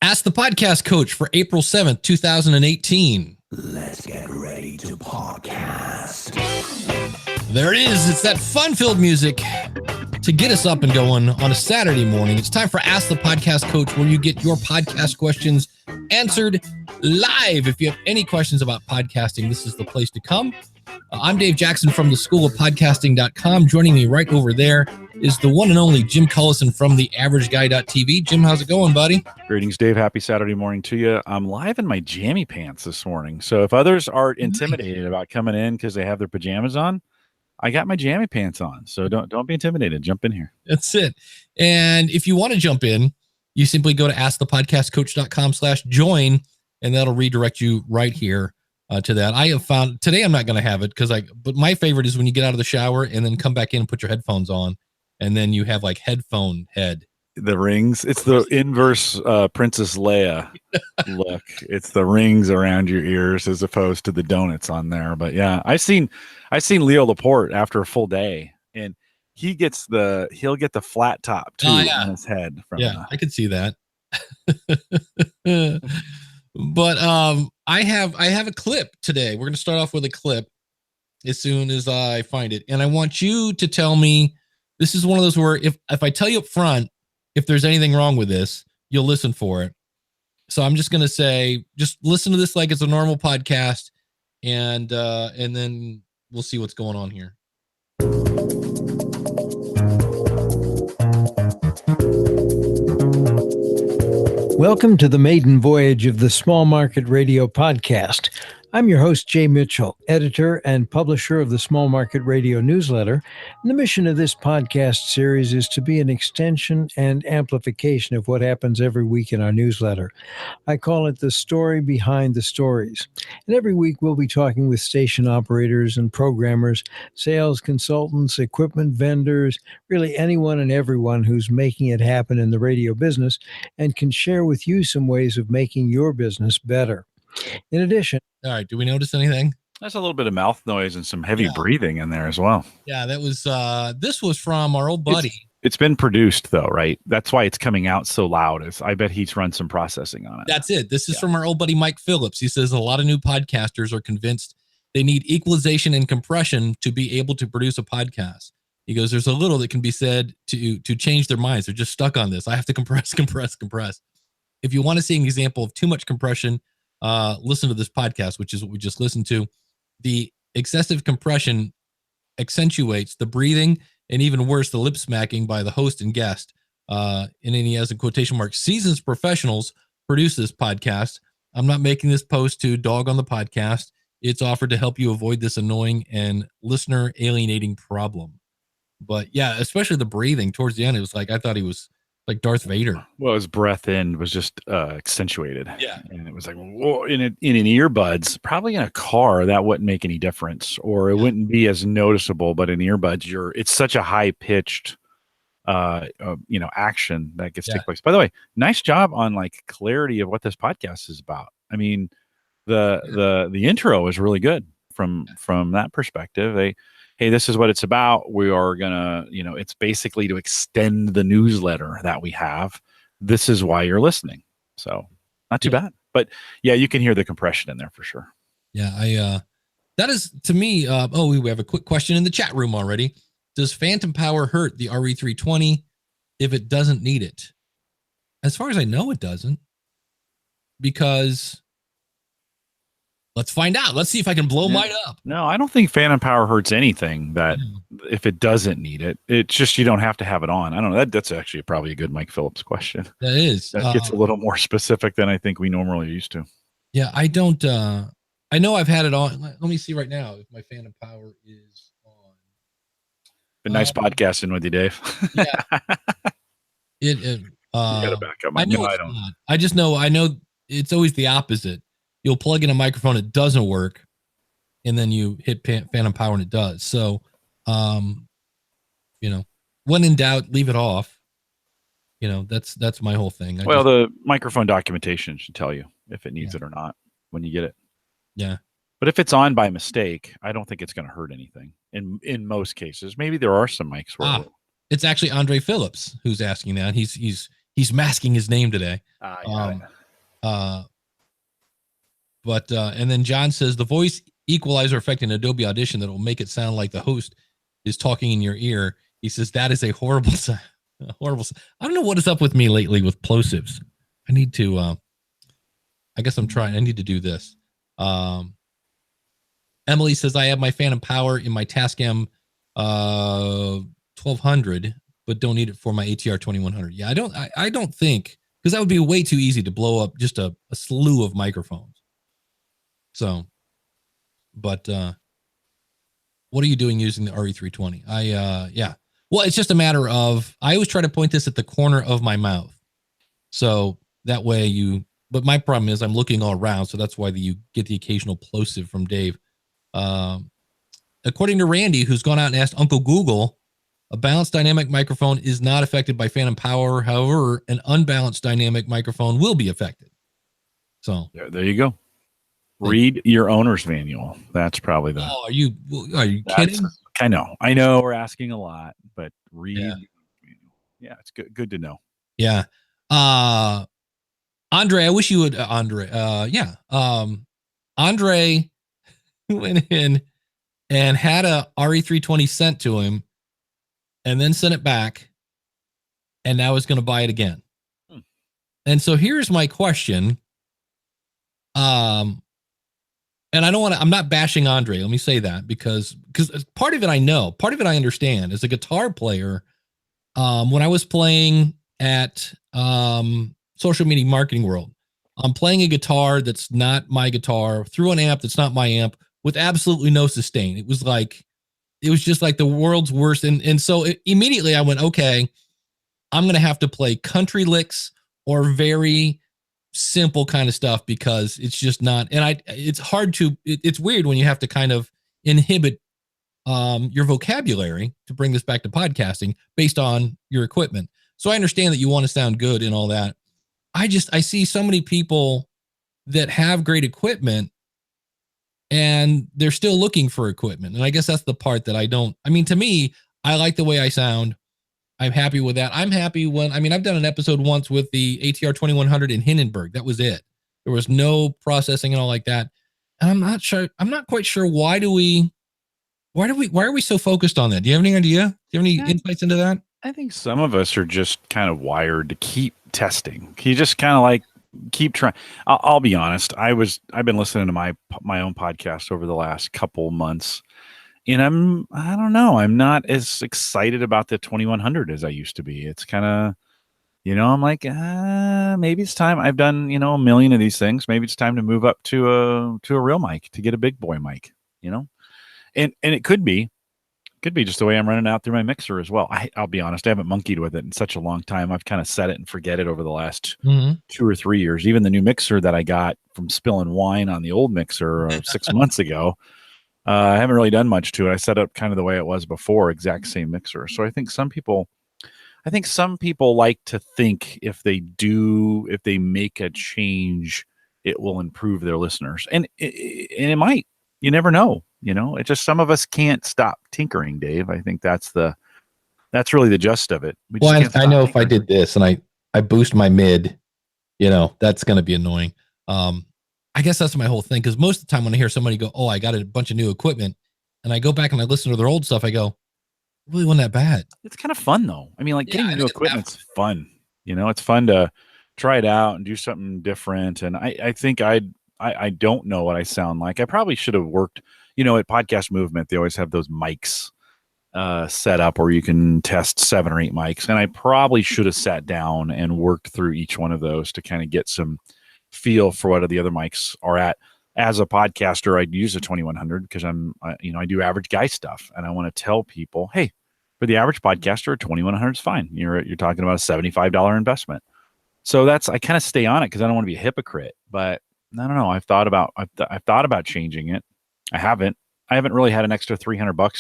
Ask the Podcast Coach for April 7th, 2018. Let's get ready to podcast. There it is. It's that fun-filled music to get us up and going on a Saturday morning. It's time for Ask the Podcast Coach, where you get your podcast questions answered live. If you have any questions about podcasting, this is the place to come. I'm Dave Jackson from the School of Podcasting.com. Joining me right over there is the one and only Jim Cullison from TheAverageGuy.tv. Jim, how's it going, buddy? Greetings, Dave. Happy Saturday morning to you. I'm live in my jammy pants this morning. So if others aren't intimidated about coming in because they have their pajamas on, I got my jammy pants on. So don't be intimidated. Jump in here. That's it. And if you want to jump in, you simply go to askthepodcastcoach.com/join, and that'll redirect you right here to that. I have found today, I'm not going to have it but my favorite is when you get out of the shower and then come back in and put your headphones on, and then you have like headphone head. The rings. It's the inverse Princess Leia look. It's the rings around your ears as opposed to the donuts on there. But yeah, I seen Leo Laporte after a full day, and he'll get the flat top too on his head. I could see that. But I have a clip today. We're going to start off with a clip as soon as I find it, and I want you to tell me. This is one of those where if I tell you up front if there's anything wrong with this, you'll listen for it. So I'm just going to say, just listen to this like it's a normal podcast, and then we'll see what's going on here. Welcome to the maiden voyage of the Small Market Radio podcast. I'm your host, Jay Mitchell, editor and publisher of the Small Market Radio newsletter. And the mission of this podcast series is to be an extension and amplification of what happens every week in our newsletter. I call it the story behind the stories. And every week we'll be talking with station operators and programmers, sales consultants, equipment vendors, really anyone and everyone who's making it happen in the radio business and can share with you some ways of making your business better. In addition, all right, do we notice anything? There's a little bit of mouth noise and some heavy breathing in there as well. Yeah, that was this was from our old buddy. It's been produced though, right? That's why it's coming out so loud. I bet he's run some processing on it. That's it. This is from our old buddy Mike Phillips. He says a lot of new podcasters are convinced they need equalization and compression to be able to produce a podcast. He goes, there's a little that can be said to change their minds. They're just stuck on this. I have to compress. If you want to see an example of too much compression, listen to this podcast, which is what we just listened to. The excessive compression accentuates the breathing and even worse, the lip smacking by the host and guest. And then he has a quotation mark. Seasoned professionals produce this podcast. I'm not making this post to dog on the podcast. It's offered to help you avoid this annoying and listener alienating problem. But yeah, especially the breathing towards the end. It was like, I thought he was like Darth Vader. Well, his breath in was just accentuated. Yeah. And it was like, whoa, in an earbuds, probably in a car, that wouldn't make any difference, or it wouldn't be as noticeable. But in earbuds, it's such a high pitched, action that gets take place. By the way, nice job on like clarity of what this podcast is about. I mean, the intro is really good from that perspective. Hey, this is what it's about. We are gonna, it's basically to extend the newsletter that we have. This is why you're listening. So not too bad, but yeah, you can hear the compression in there for sure. Yeah. That is to me. We have a quick question in the chat room already. Does phantom power hurt the RE320 if it doesn't need it? As far as I know, it doesn't, because let's find out. Let's see if I can blow mine up. No, I don't think phantom power hurts anything that if it doesn't need it. It's just you don't have to have it on. I don't know. That's actually probably a good Mike Phillips question. That is. That gets a little more specific than I think we normally used to. Yeah, I don't. I know I've had it on. Let me see right now if my phantom power is on. Been nice podcasting with you, Dave. Yeah. You gotta back up. I don't. I just know. I know it's always the opposite. You'll plug in a microphone, it doesn't work, and then you hit phantom power and it does. So, when in doubt, leave it off. That's my whole thing. The microphone documentation should tell you if it needs it or not when you get it. Yeah. But if it's on by mistake, I don't think it's going to hurt anything. In most cases, maybe there are some mics where it's actually Andre Phillips who's asking that. He's masking his name today. And then John says the voice equalizer effect in Adobe Audition that will make it sound like the host is talking in your ear. He says that is a horrible sound. Horrible. I don't know what is up with me lately with plosives. I need to. I guess I'm trying. I need to do this. Emily says I have my Phantom Power in my Tascam 1200, but don't need it for my ATR 2100. Yeah, I don't think, because that would be way too easy to blow up just a slew of microphones. So, but what are you doing using the RE320? Yeah. Well, it's just a matter of, I always try to point this at the corner of my mouth. So that way but my problem is I'm looking all around. So that's why you get the occasional plosive from Dave. According to Randy, who's gone out and asked Uncle Google, a balanced dynamic microphone is not affected by Phantom Power. However, an unbalanced dynamic microphone will be affected. So there you go. Read your owner's manual. That's probably the. Oh, are you kidding? I know we're asking a lot, but read. Yeah, it's good to know. Yeah. Andre, I wish you would, Andre. Andre went in and had a RE320 sent to him and then sent it back, and now is going to buy it again. And so here's my question. And I'm not bashing Andre. Let me say that because part of it I know, part of it I understand. As a guitar player, when I was playing at Social Media Marketing World, I'm playing a guitar that's not my guitar through an amp that's not my amp with absolutely no sustain. It was just like the world's worst. And so immediately I went, okay, I'm going to have to play country licks or very simple kind of stuff because it's just not, and it's hard to, it's weird when you have to kind of inhibit your vocabulary to bring this back to podcasting based on your equipment. So I understand that you want to sound good and all that. I see so many people that have great equipment and they're still looking for equipment. And I guess that's the part that to me, I like the way I sound. I'm happy with that. I'm happy I've done an episode once with the ATR 2100 in Hindenburg. That was it. There was no processing and all like that. And I'm not quite sure why are we so focused on that? Do you have any idea? Do you have any insights into that? I think some of us are just kind of wired to keep testing. You just kind of like keep trying. I'll be honest. I've been listening to my own podcast over the last couple months. And I don't know. I'm not as excited about the 2100 as I used to be. It's kind of, I'm like, maybe it's time. I've done, a million of these things. Maybe it's time to move up to a real mic, to get a big boy mic, And it could be just the way I'm running out through my mixer as well. I'll be honest. I haven't monkeyed with it in such a long time. I've kind of set it and forget it over the last 2 or 3 years. Even the new mixer that I got from spilling wine on the old mixer 6 months ago. I haven't really done much to it. I set up kind of the way it was before, exact same mixer. So I think some people like to think if they make a change, it will improve their listeners. And it might. You never know. It's just some of us can't stop tinkering, Dave. I think that's really the gist of it. I know if I did this and I boost my mid, that's going to be annoying. I guess that's my whole thing. Because most of the time when I hear somebody go, oh, I got a bunch of new equipment, and I go back and I listen to their old stuff, I go, it really wasn't that bad. It's kind of fun though. Getting new equipment's fun. It's fun to try it out and do something different. And I think I don't know what I sound like. I probably should have worked, at Podcast Movement, they always have those mics set up where you can test 7 or 8 mics. And I probably should have sat down and worked through each one of those to kind of get some feel for what the other mics are at. As a podcaster, I'd use a 2100 because I do average guy stuff, and I want to tell people, hey, for the average podcaster, a 2100 is fine. You're talking about a $75 investment. So I kind of stay on it because I don't want to be a hypocrite. But I don't know. I've thought about changing it. I haven't really had an extra $300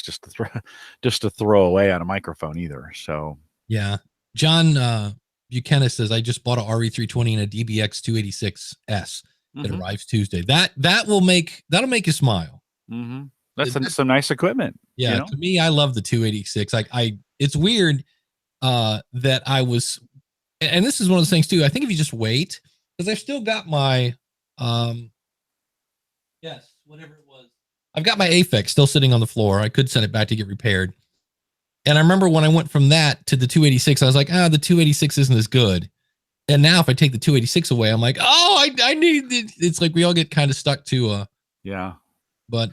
just to throw away on a microphone either. So yeah, John Buchanan says I just bought a RE320 and a DBX 286S that arrives Tuesday. That'll make you smile. Mm-hmm. That's some nice equipment. Yeah, to me, I love the 286. It's weird that I was, and this is one of the things too. I think if you just wait, because I've still got my, yes, whatever it was. I've got my Aphex still sitting on the floor. I could send it back to get repaired. And I remember when I went from that to the 286, I was like, the 286 isn't as good. And now if I take the 286 away, I'm like, I need it. It's like we all get kind of stuck to, Yeah. but,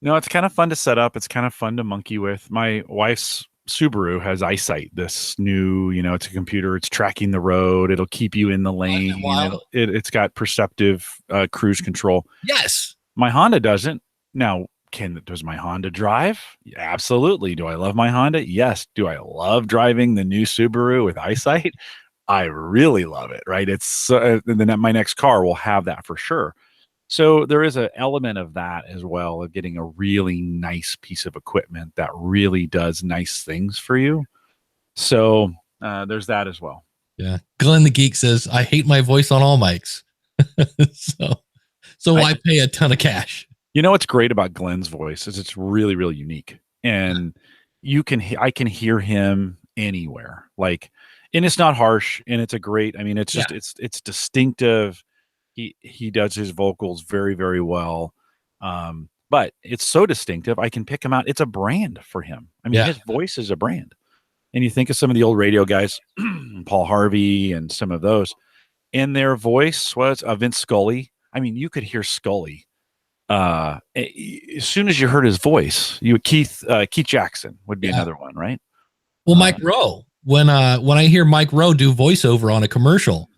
no, it's kind of fun to set up. It's kind of fun to monkey with. My wife's Subaru has EyeSight, this new, it's a computer. It's tracking the road. It'll keep you in the lane. It's got perceptive cruise control. Yes. My Honda doesn't. Now, does my Honda drive? Absolutely. Do I love my Honda? Yes. Do I love driving the new Subaru with EyeSight? I really love it, right? It's and then my next car will have that for sure. So there is an element of that as well, of getting a really nice piece of equipment that really does nice things for you. So there's that as well. Yeah. Glenn the Geek says, I hate my voice on all mics. so I pay a ton of cash. You know what's great about Glenn's voice is it's really, really unique. And I can hear him anywhere. And it's not harsh, and it's it's just, it's distinctive. He does his vocals very, very well. But it's so distinctive. I can pick him out. It's a brand for him. His voice is a brand. And you think of some of the old radio guys, Paul Harvey and some of those, and their voice was Vince Scully. You could hear Scully. As soon as you heard his voice, Keith Jackson would be another one, right? Well, Mike Rowe, when I hear Mike Rowe do voiceover on a commercial,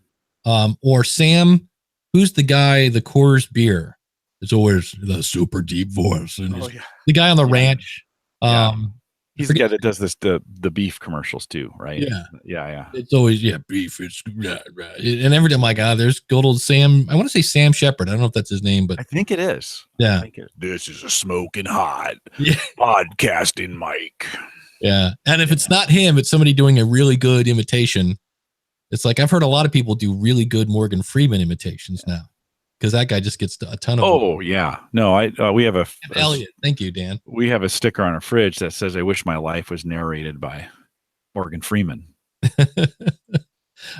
or Sam, who's the guy, the Coors beer? It's always the super deep voice. And the guy on the ranch. He's the guy that does the beef commercials too, right? Yeah. It's always, beef. It's right. And every time I'm like, there's good old Sam. I want to say Sam Shepard. I don't know if that's his name, but I think it is. Yeah. This is a smoking hot podcasting mic. Yeah. And if it's not him, it's somebody doing a really good imitation. It's like I've heard a lot of people do really good Morgan Freeman imitations now, because that guy just gets a ton of. Oh yeah, no, we have Elliot. Thank you, Dan. We have a sticker on our fridge that says, "I wish my life was narrated by Morgan Freeman."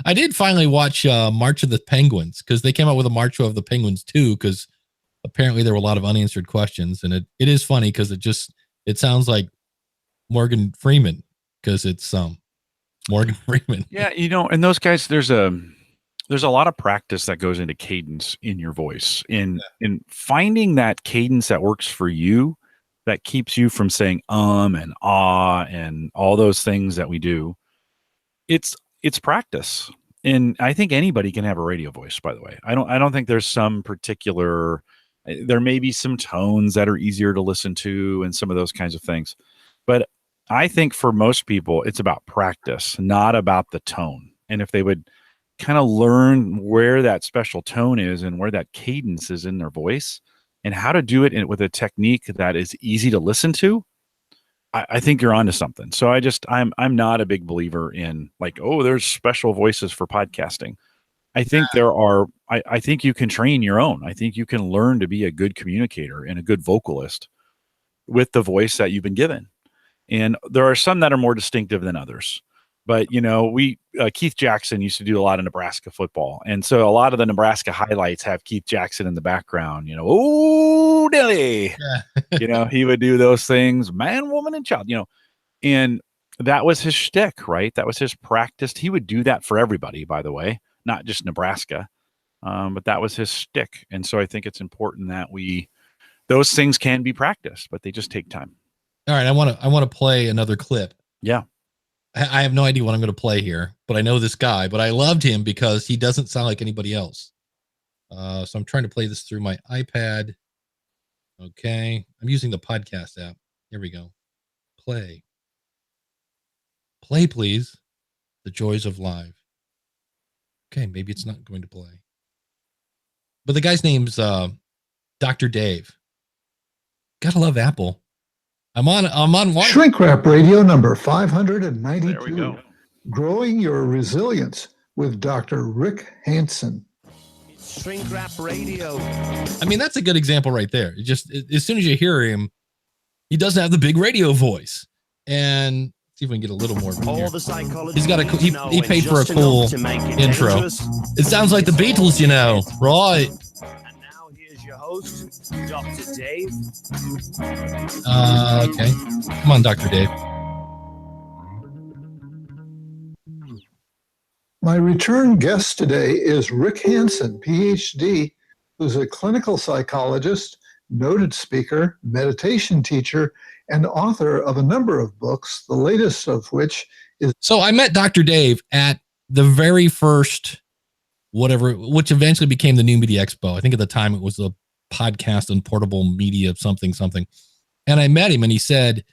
I did finally watch March of the Penguins, because they came out with a March of the Penguins too, because apparently there were a lot of unanswered questions, and it is funny because it sounds like Morgan Freeman, because it's Morgan Freeman. Yeah, and those guys, there's a lot of practice that goes into cadence in your voice, in finding that cadence that works for you, that keeps you from saying and ah and all those things that we do. It's practice. And I think anybody can have a radio voice, by the way. I don't think there's some particular, there may be some tones that are easier to listen to and some of those kinds of things. But I think for most people, it's about practice, not about the tone. And if they would kind of learn where that special tone is and where that cadence is in their voice and how to do it with a technique that is easy to listen to, I think you're onto something. So I'm not a big believer in there's special voices for podcasting. I think I think you can train your own. I think you can learn to be a good communicator and a good vocalist with the voice that you've been given. And there are some that are more distinctive than others. But, Keith Jackson used to do a lot of Nebraska football. And so a lot of the Nebraska highlights have Keith Jackson in the background, oh, Dilly, he would do those things, man, woman, and child, and that was his shtick, right? That was his practice. He would do that for everybody, by the way, not just Nebraska, but that was his shtick. And so I think it's important that those things can be practiced, but they just take time. All right. I want to play another clip. Yeah. I have no idea what I'm going to play here, but I know this guy, but I loved him because he doesn't sound like anybody else. So I'm trying to play this through my iPad. Okay. I'm using the podcast app. Here we go. Play, please. The joys of live. Okay. Maybe it's not going to play, but the guy's name's Dr. Dave. Gotta love Apple. I'm on one. Shrink Wrap Radio number 592. There we go. Growing Your Resilience with Dr. Rick Hansen. Shrink Wrap Radio. That's a good example right there. As soon as you hear him, he doesn't have the big radio voice. And See if we can get a little more. All the psychology He's got a. you need He, to know he and paid for a just cool enough to make it intro. dangerous. It sounds like the Beatles, you know, right? And now here's your host, Dr. Dave. Okay. Come on, Dr. Dave. My return guest today is Rick Hansen, PhD, who's a clinical psychologist, noted speaker, meditation teacher, and author of a number of books, the latest of which is So I met Dr. Dave at the very first, whatever, which eventually became the New Media Expo. I think at the time it was a podcast and portable media, something. And I met him and he said,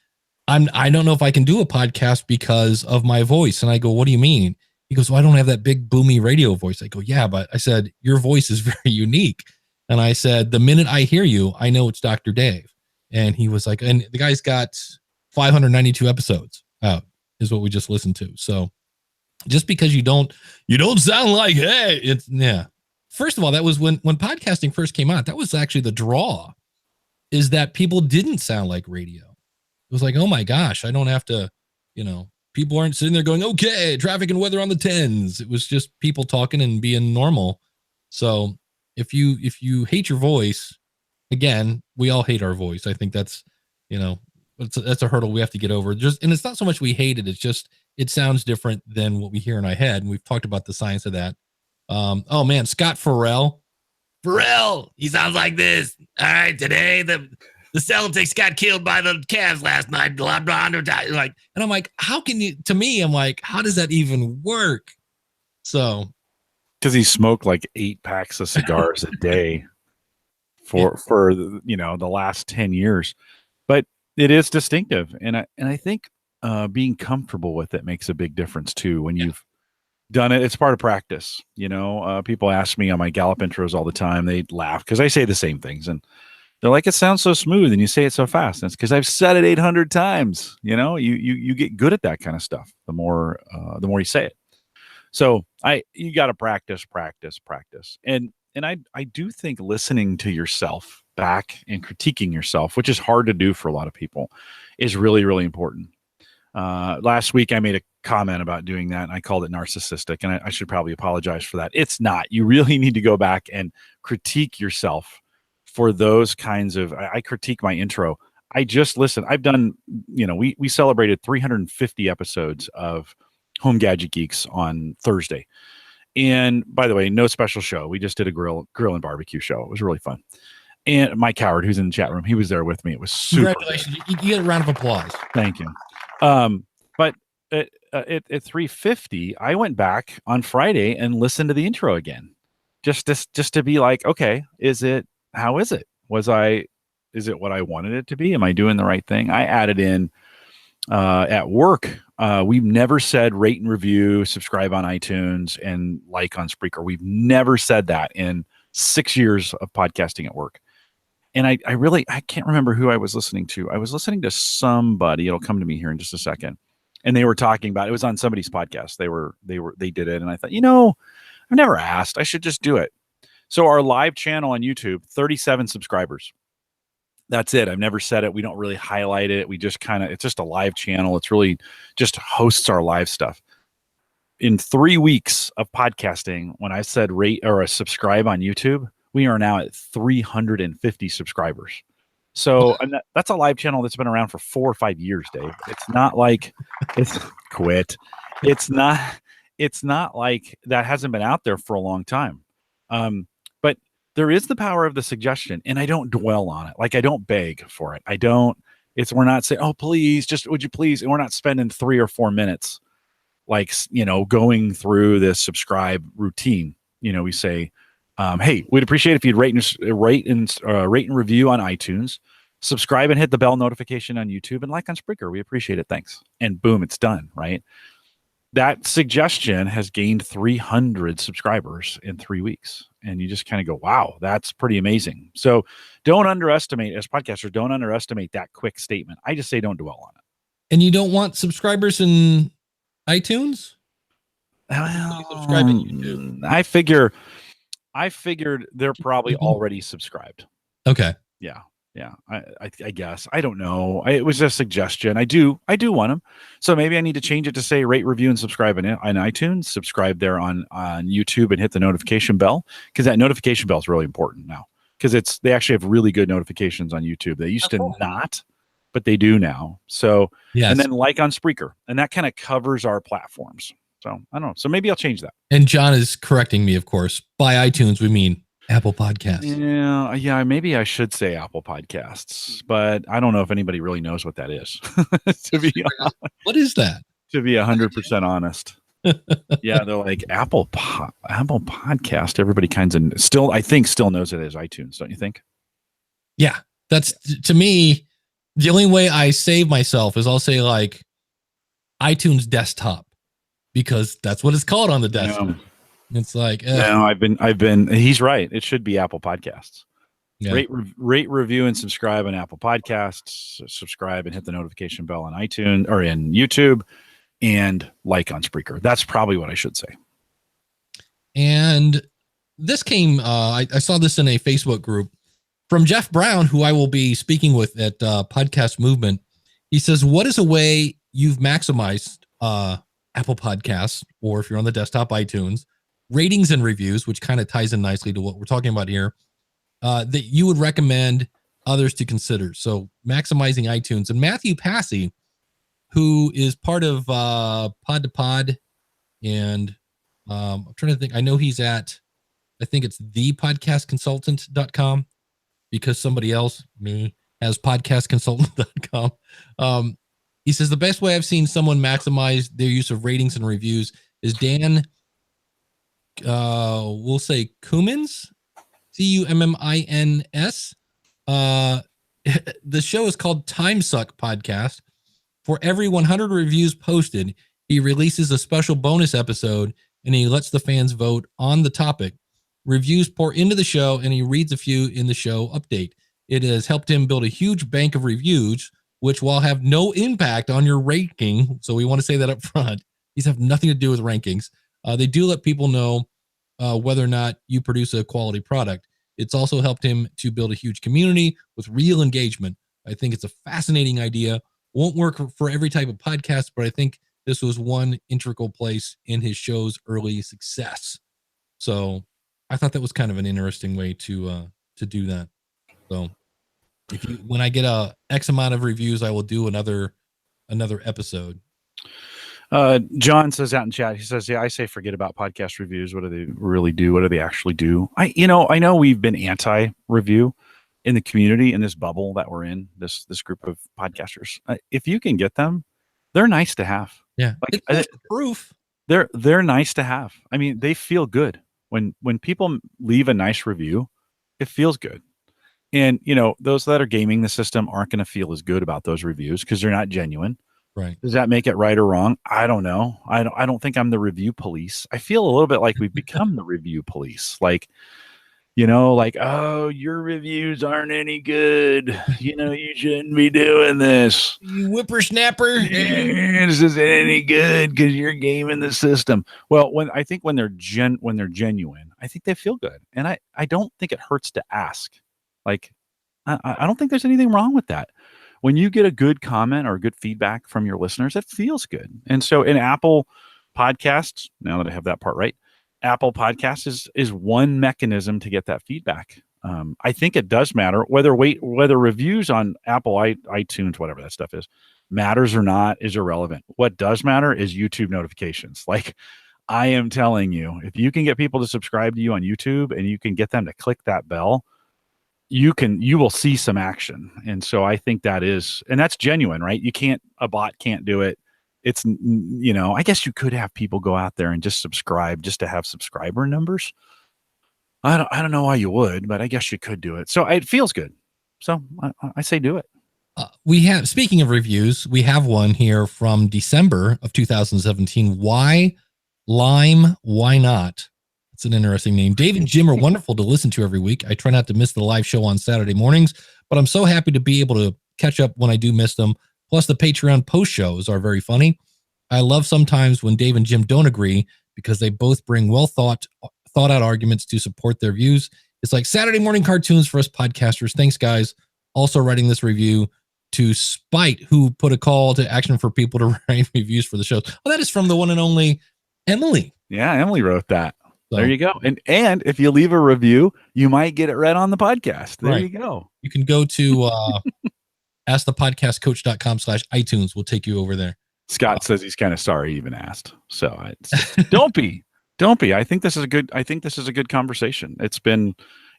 I don't know if I can do a podcast because of my voice. And I go, what do you mean? He goes, well, I don't have that big boomy radio voice. I go, yeah, but I said, your voice is very unique. And I said, the minute I hear you, I know it's Dr. Dave. And he was like, and the guy's got 592 episodes out is what we just listened to. So just because you don't sound like, hey, it's, yeah. First of all, that was when podcasting first came out, that was actually the draw, is that people didn't sound like radio. It was like, oh my gosh, I don't have to, people aren't sitting there going, okay, traffic and weather on the 10s. It was just people talking and being normal. So if you hate your voice, again, we all hate our voice. I think that's, that's a hurdle we have to get over. And it's not so much we hate it. It's just, it sounds different than what we hear in our head. And we've talked about the science of that. Oh man, Scott Farrell, he sounds like this. All right, today the Celtics got killed by the Cavs last night. Like, and I'm like, how can you? To me, I'm like, how does that even work? So, because he smoked like 8 packs of cigars a day for the last 10 years, but it is distinctive, and I think being comfortable with it makes a big difference too. When you've done it, it's part of practice. People ask me on my Gallup intros all the time. They laugh because I say the same things, and they're like, "It sounds so smooth, and you say it so fast." And it's because I've said it 800 times. You get good at that kind of stuff the more you say it. So you got to practice, and I do think listening to yourself back and critiquing yourself, which is hard to do for a lot of people, is really, really important. Last week I made a comment about doing that, and I called it narcissistic, and I should probably apologize for that. It's not. You really need to go back and critique yourself for those kinds of. I critique my intro. I just listen. I've done. We celebrated 350 episodes of Home Gadget Geeks on Thursday. And by the way, no special show. We just did a grill and barbecue show. It was really fun. And Mike Howard, who's in the chat room, he was there with me. It was super. Congratulations. You get a round of applause. Thank you. But at 350, I went back on Friday and listened to the intro again, just to be like, okay, how is it? Is it what I wanted it to be? Am I doing the right thing? I added in at work. We've never said rate and review, subscribe on iTunes, and like on Spreaker. We've never said that in 6 years of podcasting at work. And I can't remember who I was listening to. I was listening to somebody. It'll come to me here in just a second. And they were talking about, it was on somebody's podcast. They did it. And I thought, I've never asked. I should just do it. So our live channel on YouTube, 37 subscribers. That's it. I've never said it. We don't really highlight it. We just it's just a live channel. It's really just hosts our live stuff. In 3 weeks of podcasting, when I said rate or subscribe on YouTube, we are now at 350 subscribers. So that's a live channel that's been around for 4 or 5 years, Dave. It's not like it's quit. It's not like that hasn't been out there for a long time. But there is the power of the suggestion, and I don't dwell on it. Like, I don't beg for it. We're not saying, oh, please, just would you please? And we're not spending 3 or 4 minutes, going through this subscribe routine. We say, hey, we'd appreciate if you'd rate and review on iTunes, subscribe and hit the bell notification on YouTube, and like on Spreaker. We appreciate it. Thanks. And boom, it's done, right? That suggestion has gained 300 subscribers in 3 weeks. And you just kind of go, wow, that's pretty amazing. So as podcasters, don't underestimate that quick statement. I just say don't dwell on it. And you don't want subscribers in iTunes? Subscribe on YouTube. I figured they're probably already subscribed. Okay. Yeah. Yeah, I guess. I don't know. It was a suggestion. I do want them. So maybe I need to change it to say rate, review, and subscribe on iTunes. Subscribe there on YouTube and hit the notification bell, because that notification bell is really important now, because they actually have really good notifications on YouTube. They used to not, but they do now. So Yes. And then like on Spreaker, and that kind of covers our platforms. So I don't know. So maybe I'll change that. And John is correcting me, of course. By iTunes, we mean Apple Podcasts. Yeah. Maybe I should say Apple Podcasts, but I don't know if anybody really knows what that is. What is that? To be 100% honest. Yeah, they're like Apple Podcast. Everybody I think still knows it as iTunes, don't you think? Yeah, that's, to me, the only way I save myself is I'll say like iTunes desktop, because that's what it's called on the desktop. It's like, no, I've been, he's right. It should be Apple Podcasts. Yeah. Rate, review, and subscribe on Apple Podcasts. Subscribe and hit the notification bell on iTunes or in YouTube, and like on Spreaker. That's probably what I should say. And this came, I saw this in a Facebook group from Jeff Brown, who I will be speaking with at Podcast Movement. He says, what is a way you've maximized Apple Podcasts, or if you're on the desktop, iTunes, ratings and reviews, which kind of ties in nicely to what we're talking about here, that you would recommend others to consider? So maximizing iTunes. And Matthew Passy, who is part of Pod to Pod, and I'm trying to think, I know he's at, I think it's thepodcastconsultant.com, because somebody else, me, has podcastconsultant.com. He says the best way I've seen someone maximize their use of ratings and reviews is Dan, we'll say Cummins, Cummins. The show is called Time Suck Podcast. For every 100 reviews posted, he releases a special bonus episode, and he lets the fans vote on the topic. Reviews pour into the show, and he reads a few in the show update. It has helped him build a huge bank of reviews, which, while have no impact on your ranking, so we want to say that up front, these have nothing to do with rankings. They do let people know whether or not you produce a quality product. It's also helped him to build a huge community with real engagement. I think it's a fascinating idea. Won't work for every type of podcast, but I think this was one integral place in his show's early success. So I thought that was kind of an interesting way to do that. So when I get a X amount of reviews, I will do another episode. John says out in chat, he says, yeah, I say forget about podcast reviews. What do they really do? What do they actually do? I know we've been anti-review in the community, in this bubble that we're in, this group of podcasters. If you can get them, they're nice to have. Yeah, it's proof. They're nice to have. I mean, they feel good when people leave a nice review. It feels good. And those that are gaming the system aren't going to feel as good about those reviews because they're not genuine. Right. Does that make it right or wrong? I don't know. I don't think I'm the review police. I feel a little bit like we've become the review police. Like, oh, your reviews aren't any good. You shouldn't be doing this. You whippersnapper. This isn't any good because you're gaming the system. Well, when they're genuine, I think they feel good. And I don't think it hurts to ask. Like, I don't think there's anything wrong with that. When you get a good comment or good feedback from your listeners, it feels good. And so in Apple Podcasts, now that I have that part right, Apple Podcasts is one mechanism to get that feedback. I think it does matter whether reviews on Apple, iTunes, whatever that stuff is, matters or not is irrelevant. What does matter is YouTube notifications. Like, I am telling you, if you can get people to subscribe to you on YouTube and you can get them to click that bell, you will see some action. And so I think that's genuine, right? A bot can't do it. It's, I guess you could have people go out there and just subscribe just to have subscriber numbers. I don't know why you would, but I guess you could do it. So it feels good. So I say do it. Speaking of reviews, we have one here from December of 2017. Why Lime? Why not? It's an interesting name. Dave and Jim are wonderful to listen to every week. I try not to miss the live show on Saturday mornings, but I'm so happy to be able to catch up when I do miss them. Plus, the Patreon post shows are very funny. I love sometimes when Dave and Jim don't agree because they both bring well thought out arguments to support their views. It's like Saturday morning cartoons for us podcasters. Thanks, guys. also writing this review to spite who put a call to action for people to write reviews for the shows. Well, that is from the one and only Emily. Yeah, Emily wrote that. So, there you go. And if you leave a review, you might get it read on the podcast. There Right. you go. you can go to askthepodcastcoach.com/iTunes. We'll take you over there. Scott says he's kind of sorry he even asked. So don't be. I think this is a good conversation.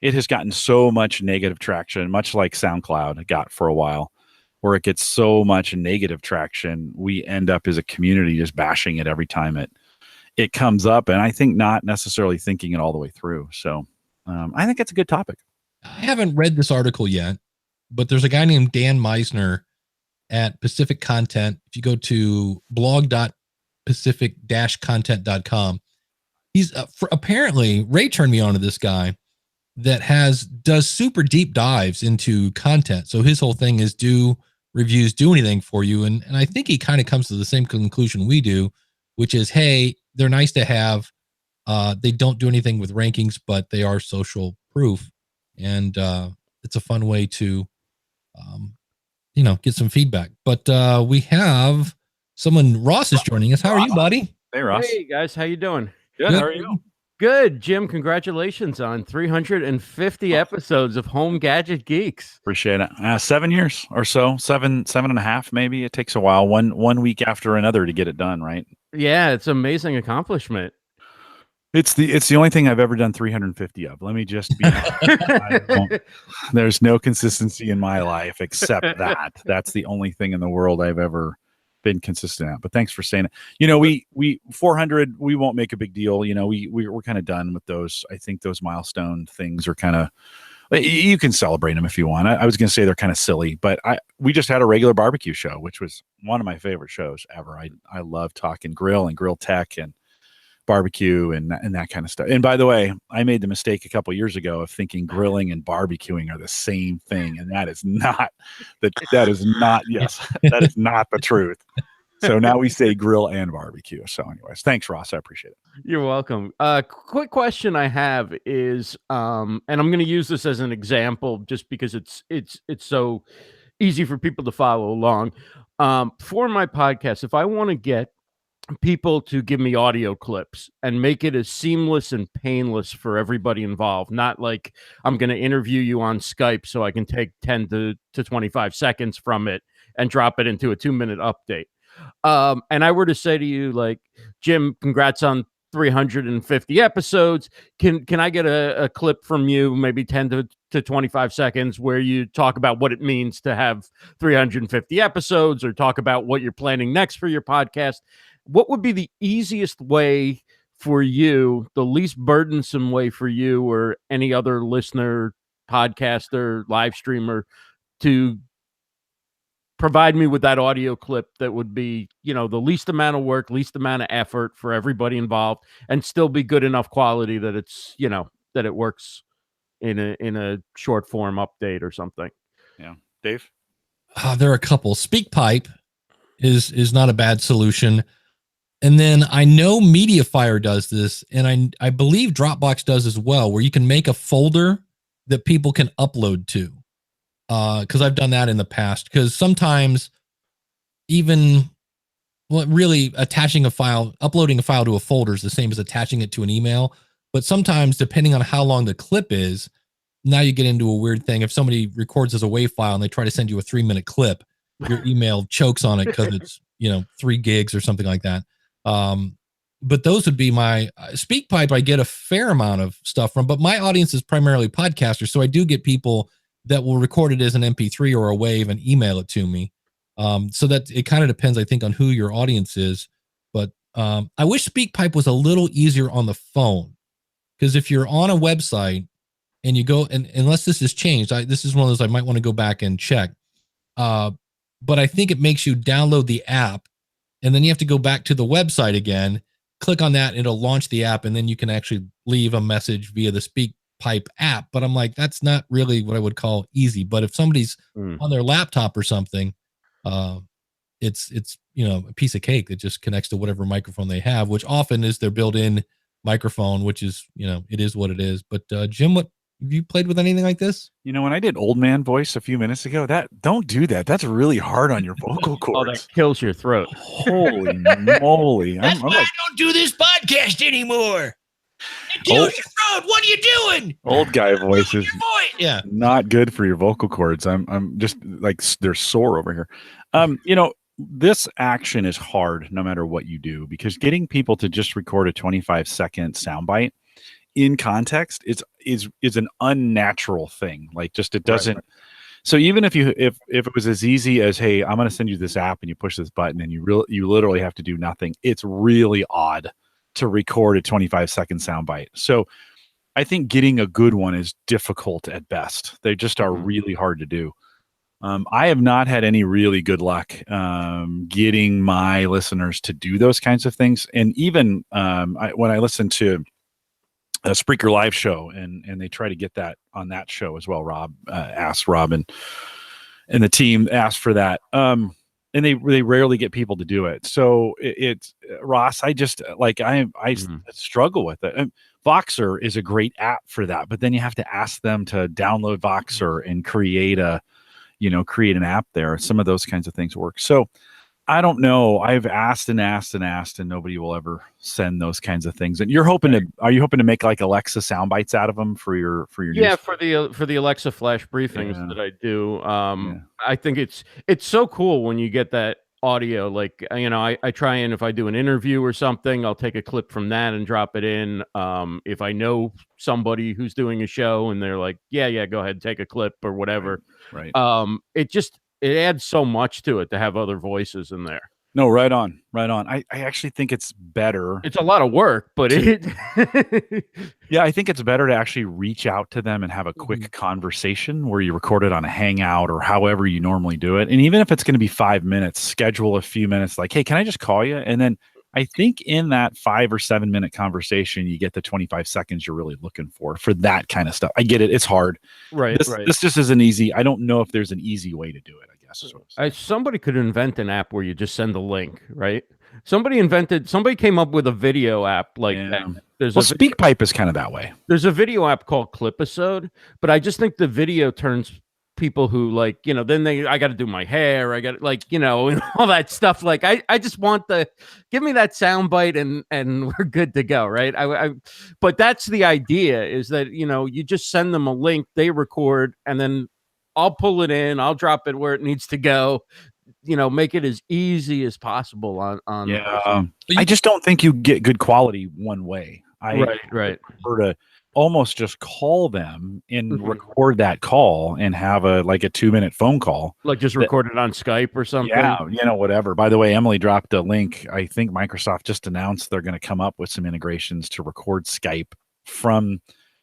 It has gotten so much negative traction, much like SoundCloud got for a while, where it gets so much negative traction. We end up as a community just bashing it every time it comes up. And I think not necessarily thinking it all the way through. So I think it's a good topic. I haven't read this article yet, but there's a guy named Dan Meisner at Pacific Content. If you go to blog.pacific-content.com, he's apparently Ray turned me on to this guy that does super deep dives into content. So his whole thing is do reviews, do anything for you. And I think he kind of comes to the same conclusion we do, which is, hey, they're nice to have. They don't do anything with rankings, but they are social proof. And it's a fun way to, get some feedback. But we have someone, Ross is joining us. How are you, buddy? Hey, Ross. Hey guys, how you doing? Good. How are you? Good, Jim. Congratulations on 350 episodes of Home Gadget Geeks. Appreciate it. 7 years or so, seven and a half, maybe. It takes a while, one week after another to get it done, right? Yeah, it's an amazing accomplishment. It's the only thing I've ever done 350 of. Let me just be honest. There's no consistency in my life except that. That's the only thing in the world I've ever been consistent at. But thanks for saying it. We 400, we won't make a big deal. We're kind of done with those. I think those milestone things are kind of, you can celebrate them if you want. I was going to say they're kind of silly, but we just had a regular barbecue show, which was one of my favorite shows ever. I love talking grill and grill tech and barbecue and that kind of stuff. And by the way, I made the mistake a couple years ago of thinking grilling and barbecuing are the same thing, and that is not yes, that is not the truth. So now we say grill and barbecue. So anyways, thanks, Ross. I appreciate it. You're welcome. Quick question I have is, and I'm going to use this as an example just because it's so easy for people to follow along. For my podcast, if I want to get people to give me audio clips and make it as seamless and painless for everybody involved, not like I'm going to interview you on Skype so I can take 10 to 25 seconds from it and drop it into a 2-minute update. And I were to say to you, like, Jim, congrats on 350 episodes. Can I get a clip from you, maybe 10 to 25 seconds, where you talk about what it means to have 350 episodes, or talk about what you're planning next for your podcast? What would be the easiest way for you, the least burdensome way for you or any other listener, podcaster, live streamer, to provide me with that audio clip that would be, the least amount of work, least amount of effort for everybody involved, and still be good enough quality that it's, that it works in a short form update or something? Yeah. Dave? There are a couple. SpeakPipe is not a bad solution. And then I know MediaFire does this, and I believe Dropbox does as well, where you can make a folder that people can upload to. Because I've done that in the past. Because sometimes really attaching a file, uploading a file to a folder is the same as attaching it to an email. But sometimes, depending on how long the clip is, now you get into a weird thing. If somebody records as a WAV file and they try to send you a 3-minute clip, your email chokes on it because it's 3 gigs or something like that. But those would be my SpeakPipe. I get a fair amount of stuff from, but my audience is primarily podcasters. So I do get people that will record it as an MP3 or a WAV and email it to me. So that it kind of depends, I think, on who your audience is. But I wish SpeakPipe was a little easier on the phone, because if you're on a website and you go, and unless this has changed, this is one of those I might want to go back and check. But I think it makes you download the app, and then you have to go back to the website again, click on that, and it'll launch the app, and then you can actually leave a message via the SpeakPipe app. But I'm like, that's not really what I would call easy. But if somebody's on their laptop or something, it's a piece of cake that just connects to whatever microphone they have, which often is their built-in microphone, which is, it is what it is. But Jim, Have you played with anything like this? You know, when I did old man voice a few minutes ago, don't do that. That's really hard on your vocal Oh, that cords. kills your throat. Holy moly. That's I'm why like I don't do this podcast anymore. It kills your throat. What are you doing? old guy voices. Your voice. Yeah. Not good for your vocal cords. I'm just like they're sore over here. You know, this action is hard no matter what you do, because getting people to just record a 25-second soundbite in context is an unnatural thing. Like, just it doesn't. Right. So even if it was as easy as, hey, I'm going to send you this app and you push this button and you literally have to do nothing, it's really odd to record a 25-second soundbite. So I think getting a good one is difficult at best. They just are really hard to do. I have not had any really good luck getting my listeners to do those kinds of things. And even when I listen to a Spreaker live show and they try to get that on that show as well, Rob asked Rob and the team asked for that. And they rarely get people to do it. So it's Ross, I just like, I struggle with it. And Voxer is a great app for that, but then you have to ask them to download Voxer and create an app there. Some of those kinds of things work. So I don't know. I've asked and asked and asked, and nobody will ever send those kinds of things. And are you hoping to make like Alexa sound bites out of them for your Yeah, news? for the Alexa flash briefings Yeah. that I do. Yeah. I think it's so cool when you get that audio. Like, you know, I try, and if I do an interview or something, I'll take a clip from that and drop it in. If I know somebody who's doing a show and they're like, yeah, go ahead, take a clip or whatever. Right. It adds so much to it to have other voices in there. No, right on. I actually think it's better. It's a lot of work, but Yeah, I think it's better to actually reach out to them and have a quick conversation where you record it on a Hangout or however you normally do it. And even if it's going to be 5 minutes, schedule a few minutes like, hey, can I just call you? And then I think in that 5 or 7 minute conversation, you get the 25 seconds you're really looking for that kind of stuff. I get it. It's hard. right. This just isn't easy. I don't know if there's an easy way to do it, I guess. Somebody could invent an app where you just send a link, right? Somebody came up with a video app like that. SpeakPipe is kind of that way. There's a video app called Clipisode, but I just think the video turns people who like, you know, then I got to do my hair, I got like, you know, and all that stuff. Like I just want give me that sound bite and we're good to go, right? But that's the idea, is that, you know, you just send them a link, they record, and then I'll pull it in, I'll drop it where it needs to go, you know, make it as easy as possible on Yeah. I just don't think you get good quality one way. Right. prefer to almost just call them and record that call and have a 2-minute phone call. Like just record it on Skype or something. Yeah, you know, whatever. By the way, Emily dropped a link. I think Microsoft just announced they're going to come up with some integrations to record Skype from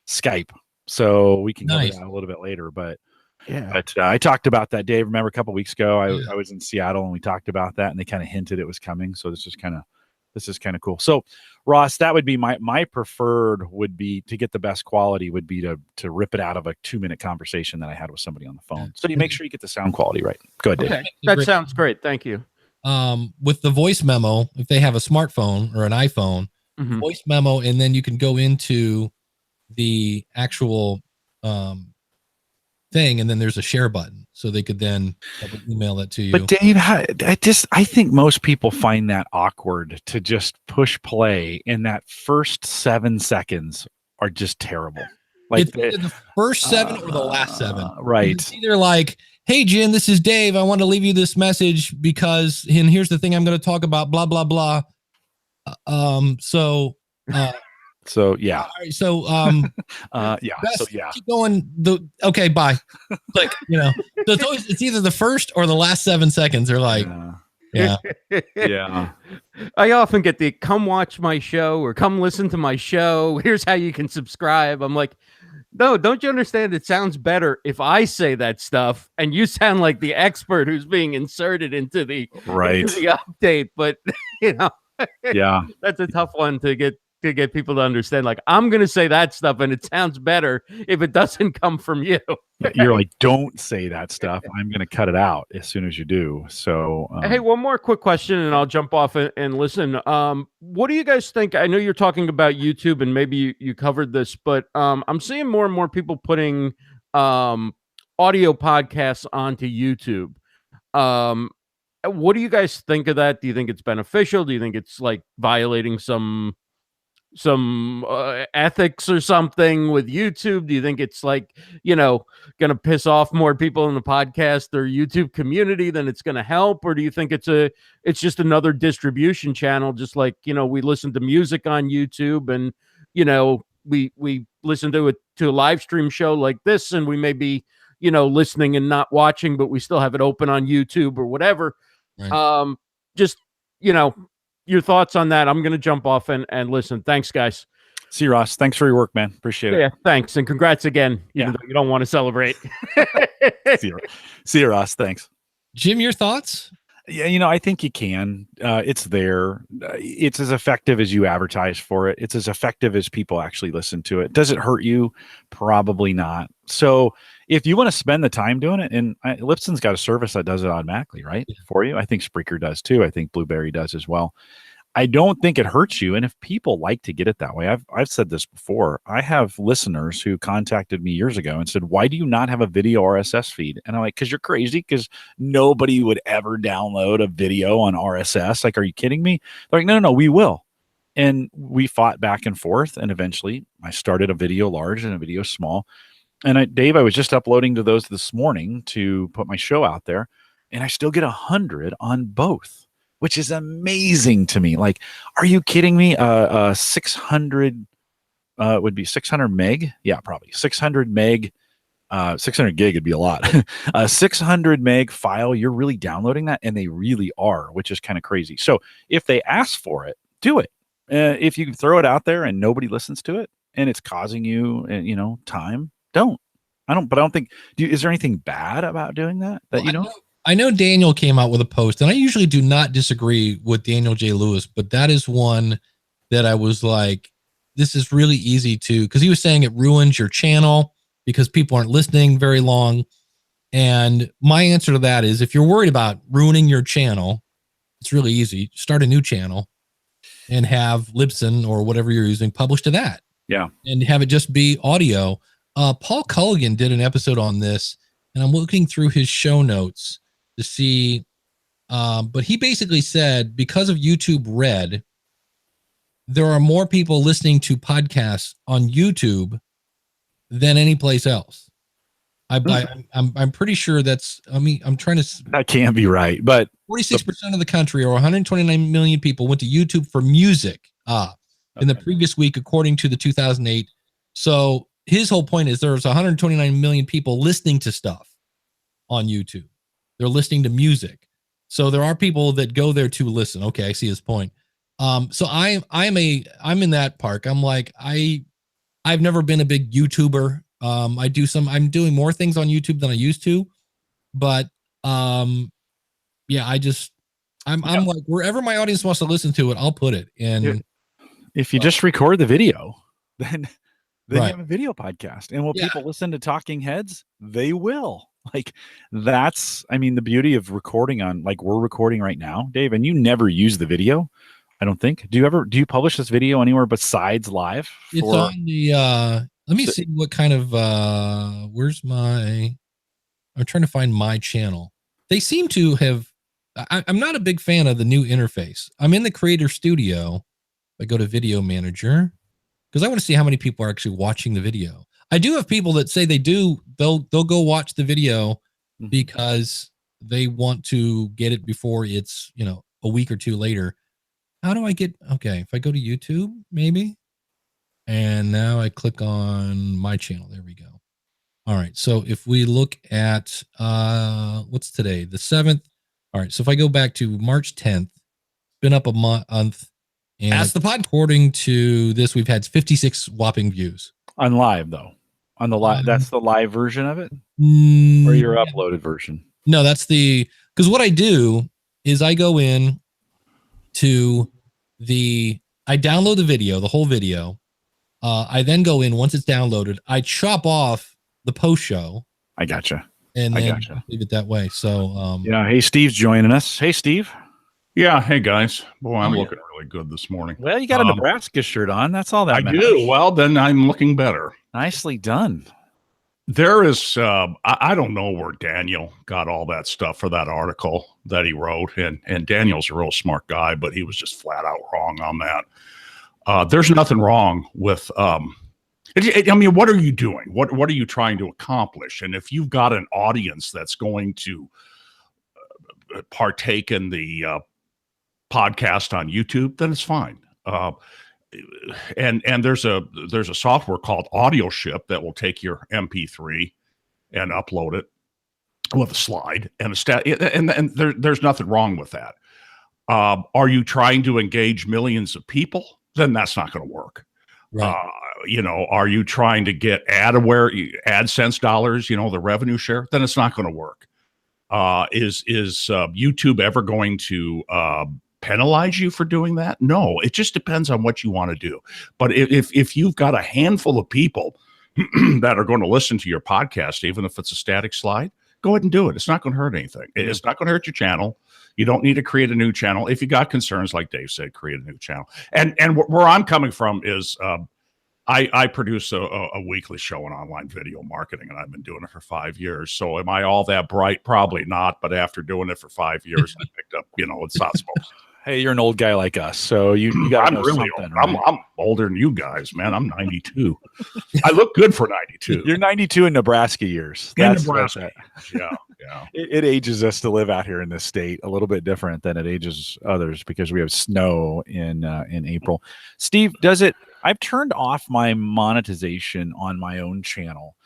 Skype. So we can cover that a little bit later. But yeah, I talked about that, Dave. Remember a couple weeks ago, I was in Seattle and we talked about that, and they kind of hinted it was coming. So this is kind of cool. So Ross, that would be my preferred would be to get the best quality would be to rip it out of a 2-minute conversation that I had with somebody on the phone. So you make sure you get the sound quality right. Go ahead, Dave. Okay. That sounds great. Thank you. With the voice memo, if they have a smartphone or an iPhone, voice memo, and then you can go into the actual thing, and then there's a share button, so they could then email that to you. But Dave, I think most people find that awkward to just push play, and that first 7 seconds are just terrible. Like it's either the first 7 or the last 7. Right. It's either like, hey Jim, this is Dave. I want to leave you this message because, and here's the thing I'm going to talk about, blah blah blah. So yeah. All right, so yeah. best, So yeah. keep going. Okay, bye. Like, you know, so it's either the first or the last 7 seconds. They're like, yeah. Yeah. I often get the come watch my show or come listen to my show. Here's how you can subscribe. I'm like, no, don't you understand? It sounds better if I say that stuff and you sound like the expert who's being inserted into the Right. into the update. But you know, Yeah. that's a tough one to get to get people to understand, like, I'm going to say that stuff and it sounds better if it doesn't come from you. You're like, don't say that stuff. I'm going to cut it out as soon as you do. So, Hey, one more quick question and I'll jump off and listen. What do you guys think? I know you're talking about YouTube and maybe you covered this, but I'm seeing more and more people putting audio podcasts onto YouTube. What do you guys think of that? Do you think it's beneficial? Do you think it's like violating some ethics or something with YouTube? Do you think it's like, going to piss off more people in the podcast or YouTube community than it's going to help? Or do you think it's just another distribution channel, just like, we listen to music on YouTube and, we listen to a live stream show like this and we may be, listening and not watching, but we still have it open on YouTube or whatever. Right. Just, your thoughts on that. I'm going to jump off and listen. Thanks, guys. See you, Ross. Thanks for your work, man. Appreciate it. Yeah, thanks. And congrats again, even though you don't want to celebrate. See you, Ross. Thanks. Jim, your thoughts? Yeah, I think you can. It's there. It's as effective as you advertise for it. It's as effective as people actually listen to it. Does it hurt you? Probably not. So if you want to spend the time doing it, and Libsyn's got a service that does it automatically, right, for you. I think Spreaker does too. I think Blueberry does as well. I don't think it hurts you. And if people like to get it that way, I've said this before. I have listeners who contacted me years ago and said, why do you not have a video RSS feed? And I'm like, because you're crazy, because nobody would ever download a video on RSS. Like, are you kidding me? They're like, no, we will. And we fought back and forth. And eventually I started a video large and a video small. And Dave, I was just uploading to those this morning to put my show out there. And I still get 100 on both, which is amazing to me. Like, are you kidding me? 600 would be 600 meg. Yeah, probably 600 meg. 600 gig would be a lot. 600 meg file. You're really downloading that, and they really are, which is kind of crazy. So if they ask for it, do it. If you throw it out there and nobody listens to it, and it's causing you, time, don't. I don't think. Is there anything bad about doing that? I know Daniel came out with a post, and I usually do not disagree with Daniel J. Lewis, but that is one that I was like, this is really easy to, because he was saying it ruins your channel because people aren't listening very long. And my answer to that is, if you're worried about ruining your channel, it's really easy. Start a new channel and have Libsyn or whatever you're using published to that. Yeah. And have it just be audio. Paul Culligan did an episode on this, and I'm looking through his show notes to see, but he basically said, because of YouTube Red, there are more people listening to podcasts on YouTube than any place else. I'm pretty sure that's, I'm trying to, that can't be right, but 46% of the country, or 129 million people, went to YouTube for music in the previous week, according to the 2008. So his whole point is there's 129 million people listening to stuff on YouTube. They're listening to music. So there are people that go there to listen. Okay, I see his point. So I'm in that park. I'm like, I've never been a big YouTuber. I'm doing more things on YouTube than I used to, but I'm like, wherever my audience wants to listen to it, I'll put it. And if you just record the video, then right. You have a video podcast. And will people listen to talking heads? They will. Like, that's, the beauty of recording on, like, we're recording right now, Dave, and you never use the video, I don't think. Do you publish this video anywhere besides live? It's on the, let me see what kind of, I'm trying to find my channel. They seem to have, I'm not a big fan of the new interface. I'm in the Creator Studio. I go to Video Manager because I want to see how many people are actually watching the video. I do have people that say they'll go watch the video because they want to get it before it's, a week or two later. How do I if I go to YouTube, maybe, and now I click on my channel, there we go. All right. So if we look at, what's today? The 7th. All right. So if I go back to March 10th, been up a month, and that's the pod. According to this, we've had 56 whopping views. On live, though. On the live, that's the live version of it, or your uploaded version? No, that's because what I do is I go in to the I download the video, the whole video. I then go in once it's downloaded. I chop off the post show. I gotcha. And then gotcha. leave it that way. So yeah. Hey, Steve's joining us. Hey, Steve. Yeah. Hey, guys. Boy, I'm looking really good this morning. Well, you got a Nebraska shirt on. That's all that matters. I do. Well, then I'm looking better. Nicely done. There is, I don't know where Daniel got all that stuff for that article that he wrote. And Daniel's a real smart guy, but he was just flat out wrong on that. There's nothing wrong with, I mean, what are you doing? What are you trying to accomplish? And if you've got an audience that's going to partake in the podcast on YouTube, then it's fine. And there's a software called AudioShip that will take your MP3 and upload it with a slide and and there's nothing wrong with that. Are you trying to engage millions of people? Then that's not going to work. Right. Are you trying to get AdSense dollars, the revenue share? Then it's not going to work. Is YouTube ever going to penalize you for doing that? No, it just depends on what you want to do. But if you've got a handful of people that are going to listen to your podcast, even if it's a static slide, go ahead and do it. It's not going to hurt anything. It's not going to hurt your channel. You don't need to create a new channel. If you got concerns, like Dave said, create a new channel. And where I'm coming from is I produce a weekly show on online video marketing, and I've been doing it for 5 years. So am I all that bright? Probably not. But after doing it for 5 years, I picked up, it's not supposed to. Hey, you're an old guy like us, so you got to know really something. Old. Right? I'm older than you guys, man. I'm 92. I look good for 92. You're 92 in Nebraska years. Nebraska. Yeah. It ages us to live out here in this state a little bit different than it ages others because we have snow in April. Steve, I've turned off my monetization on my own channel,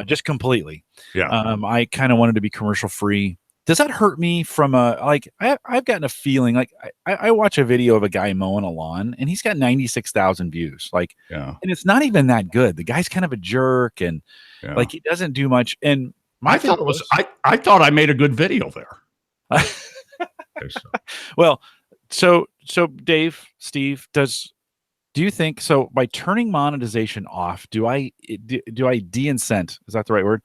just completely. Yeah. I kind of wanted to be commercial free. Does that hurt me from I've gotten a feeling like I watch a video of a guy mowing a lawn and he's got 96,000 views. And it's not even that good. The guy's kind of a jerk and he doesn't do much. And I thought I made a good video there. Well, so Dave, Steve, do you think so by turning monetization off, do I de-incent, is that the right word,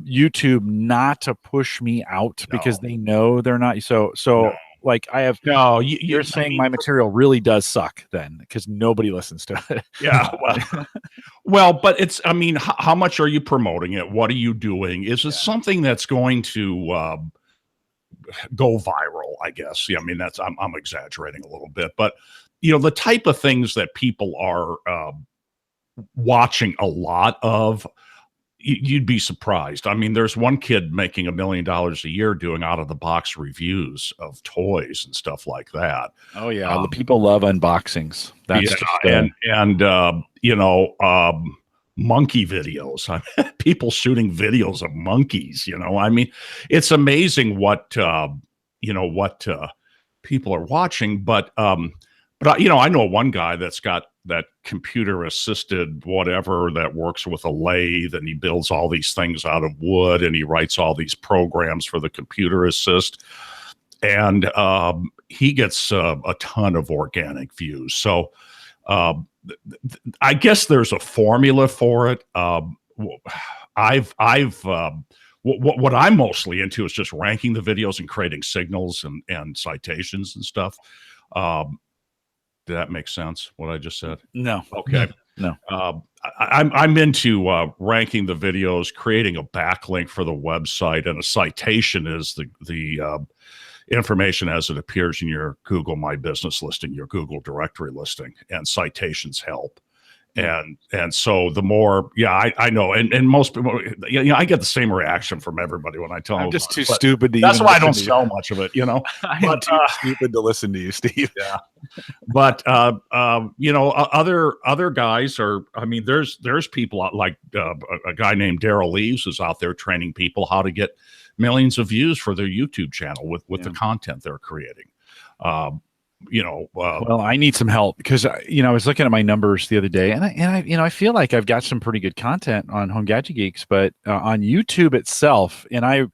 YouTube not to push me out because they know they're not you're saying my material really does suck then because nobody listens to it. Yeah. Well, but how much are you promoting it? What are you doing? Is it something that's going to go viral? I guess. Yeah. I mean, I'm exaggerating a little bit, but the type of things that people are watching a lot of, you'd be surprised. I mean, there's one kid making $1 million a year doing out of the box reviews of toys and stuff like that. Oh yeah. The people love unboxings. That's monkey videos. People shooting videos of monkeys, I mean, it's amazing what people are watching, but I know one guy that's got that computer assisted whatever that works with a lathe, and he builds all these things out of wood, and he writes all these programs for the computer assist, and he gets a ton of organic views. So I guess there's a formula for it. What I'm mostly into is just ranking the videos and creating signals and citations and stuff. Did that make sense, what I just said? No. Okay. No. I'm into ranking the videos, creating a backlink for the website, and a citation is the information as it appears in your Google My Business listing, your Google directory listing, and citations help. And so the more, I know, and most people, I get the same reaction from everybody when I tell them. I'm just too stupid to. That's why I don't sell much of it, I'm too stupid to listen to you, Steve. Yeah, but other guys are. I mean, there's people like a guy named Daryl Leaves who's out there training people how to get millions of views for their YouTube channel with the content they're creating. Well, I need some help because I was looking at my numbers the other day, and I feel like I've got some pretty good content on Home Gadget Geeks, but on YouTube itself, and I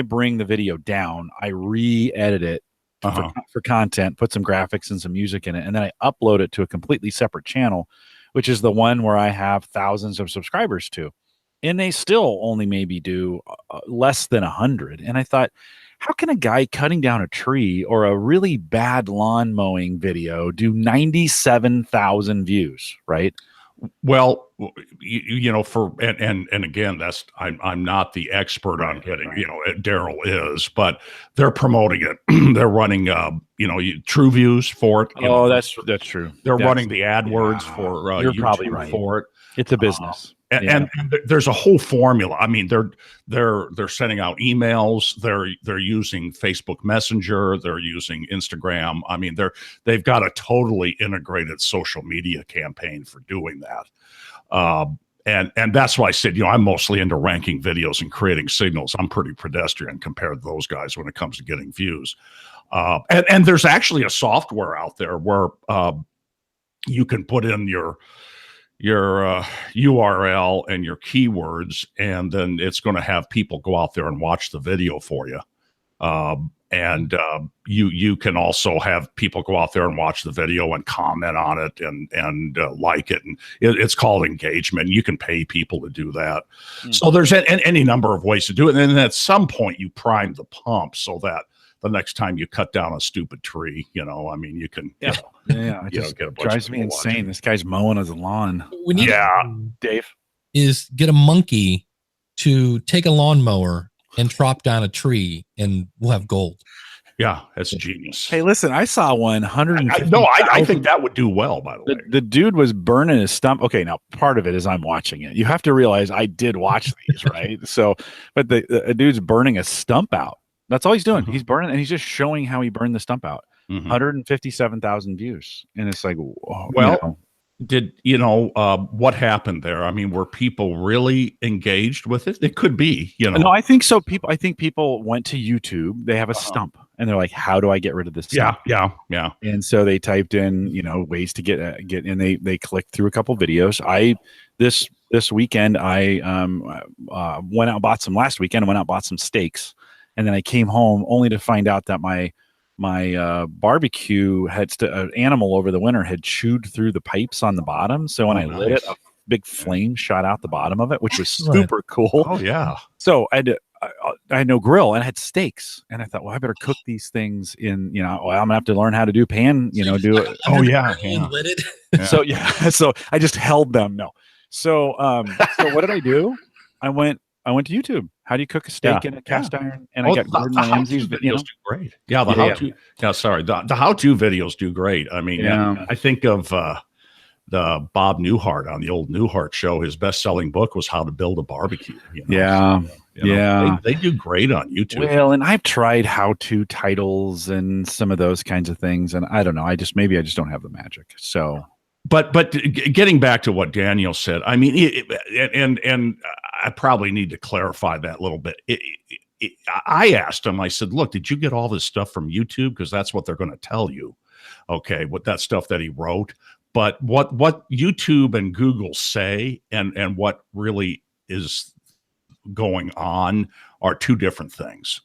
bring the video down, I re-edit it for content, put some graphics and some music in it, and then I upload it to a completely separate channel, which is the one where I have thousands of subscribers to, and they still only maybe do less than 100. And I thought, how can a guy cutting down a tree or a really bad lawn mowing video do 97,000 views, right? Well, you know, and again, that's I'm not the expert on hitting, you know, Daryl is, but they're promoting it. They're running, you know, True Views for it. You know, that's true. They're running the AdWords for you're YouTube probably right for it. It's a business. And there's a whole formula. I mean, they're sending out emails. They're using Facebook Messenger. They're using Instagram. I mean, they've got a totally integrated social media campaign for doing that. And that's why I said, you know, I'm mostly into ranking videos and creating signals. I'm pretty pedestrian compared to those guys when it comes to getting views. And there's actually a software out there where you can put in your URL and your keywords, and then it's going to have people go out there and watch the video for you. You can also have people go out there and watch the video and comment on it and like it. And it's called engagement. You can pay people to do that. So there's any number of ways to do it. And then at some point you prime the pump so that the next time you cut down a stupid tree, you know, I mean, you can, it just get a bunch drives of me people insane. watching. This guy's mowing his lawn. We need Dave, is get a monkey to take a lawnmower and chop down a tree, and we'll have gold. Yeah, that's genius. hey, listen, I saw one 150. I think that would do well, by the way. The dude was burning his stump. Okay, now part of it is I'm watching it. You have to realize I did watch these, right? So, but the dude's burning a stump out. That's all he's doing. He's burning, and he's just showing how he burned the stump out. 157,000 views, and it's like, whoa, well, did you know what happened there? I mean, were people really engaged with it? It could be, you know. No, I think so. I think people went to YouTube. They have a stump, and they're like, "How do I get rid of this stump?" Yeah. And so they typed in, you know, ways to get, and they clicked through a couple videos. This weekend I went out, bought some last weekend. I went out, bought some steaks. And then I came home only to find out that my barbecue had an animal over the winter had chewed through the pipes on the bottom. So when I lit it, a big flame shot out the bottom of it, which was super cool. Oh yeah. So I had no grill, and I had steaks, and I thought, well, I better cook these things in, you know, well, I'm gonna have to learn how to do pan, you know, do it. Oh yeah. Lit it. So I just held them. No. So what did I do? I went to YouTube. How do you cook a steak in a cast iron? And I got Gordon Ramsay's videos. Do great. Yeah, the how-to. Yeah, sorry. The how-to videos do great. I mean, I think of the Bob Newhart on the old Newhart show. His best-selling book was How to Build a Barbecue. You know? They do great on YouTube. Well, and I've tried how-to titles and some of those kinds of things, and I don't know. Maybe I just don't have the magic. So. But getting back to what Daniel said, I mean, and I probably need to clarify that a little bit. I asked him, I said, look, did you get all this stuff from YouTube? Because that's what they're going to tell you. Okay, with that stuff that he wrote. But what YouTube and Google say and what really is going on are two different things.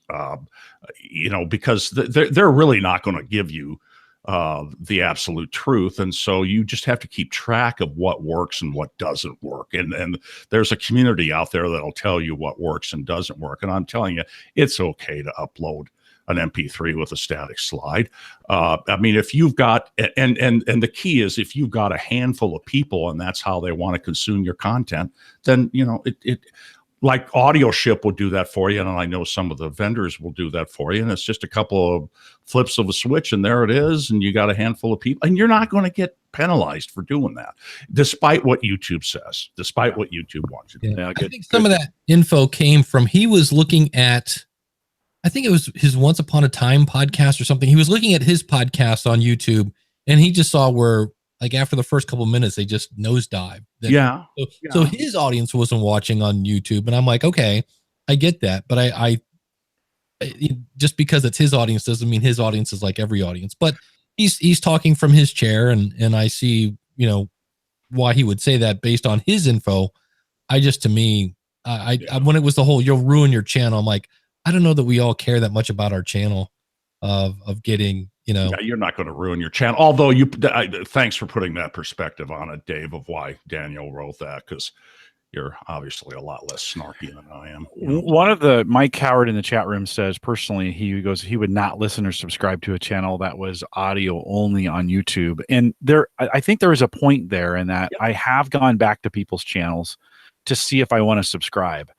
You know, because they're really not going to give you the absolute truth, and so you just have to keep track of what works and what doesn't work, and there's a community out there that'll tell you what works and doesn't work. And I'm telling you, it's okay to upload an MP3 with a static slide. I mean, if you've got and the key is, if you've got a handful of people and that's how they want to consume your content, then you know it like Audio Ship will do that for you, and I know some of the vendors will do that for you, and it's just a couple of flips of a switch, and there it is, and you got a handful of people, and you're not going to get penalized for doing that, despite what YouTube says, despite what YouTube wants you to do. I think some of that info came from, he was looking at, I think it was his Once Upon a Time podcast or something. He was looking at his podcast on YouTube, and he just saw where, like, after the first couple of minutes, they just nosedive. So his audience wasn't watching on YouTube, and I'm like, okay, I get that, but I just because it's his audience doesn't mean his audience is like every audience. But he's talking from his chair, and I see, you know, why he would say that based on his info. To me, I when it was the whole "you'll ruin your channel," I'm like, I don't know that we all care that much about our channel. of getting, you know. Yeah, you're not going to ruin your channel. Although thanks for putting that perspective on it, Dave, of why Daniel wrote that, because you're obviously a lot less snarky than I am. You know? One of the Mike Howard in the chat room says personally he would not listen or subscribe to a channel that was audio only on YouTube. And I think there is a point there in that I have gone back to people's channels to see if I want to subscribe.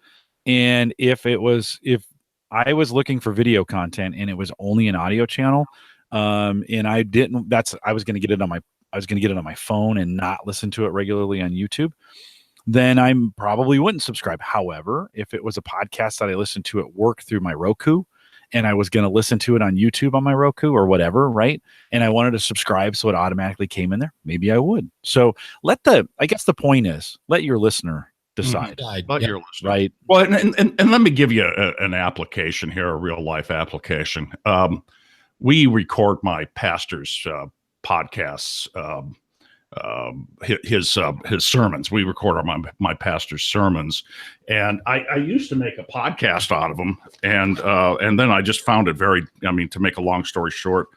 And if I was looking for video content and it was only an audio channel, and I was going to get it on my phone and not listen to it regularly on YouTube, then I probably wouldn't subscribe. However, if it was a podcast that I listened to at work through my Roku and I was going to listen to it on YouTube on my Roku or whatever, right? And I wanted to subscribe so it automatically came in there, maybe I would. So I guess the point is, let your listener decide. But you're listening. Right. Well, and let me give you an application here, a real life application. We record my pastor's podcasts, his sermons. We record my pastor's sermons, and I used to make a podcast out of them, and then I just found it to make a long story short,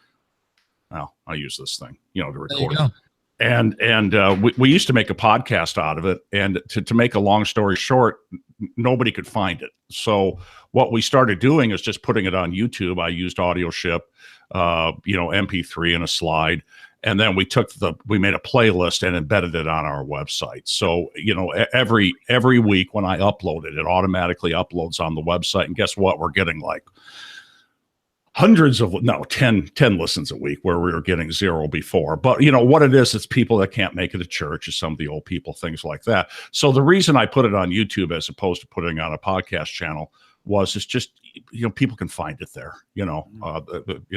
well, I use this thing, to record it. And we used to make a podcast out of it, and to make a long story short, nobody could find it. So what we started doing is just putting it on YouTube. I used AudioShip, MP3 and a slide. And then we made a playlist and embedded it on our website. So, every week when I upload it, it automatically uploads on the website. And guess what? We're getting like 10 listens a week, where we were getting 0 before. But what it is, it's people that can't make it to church, or some of the old people, things like that. So the reason I put it on YouTube as opposed to putting it on a podcast channel was it's just, people can find it there, it's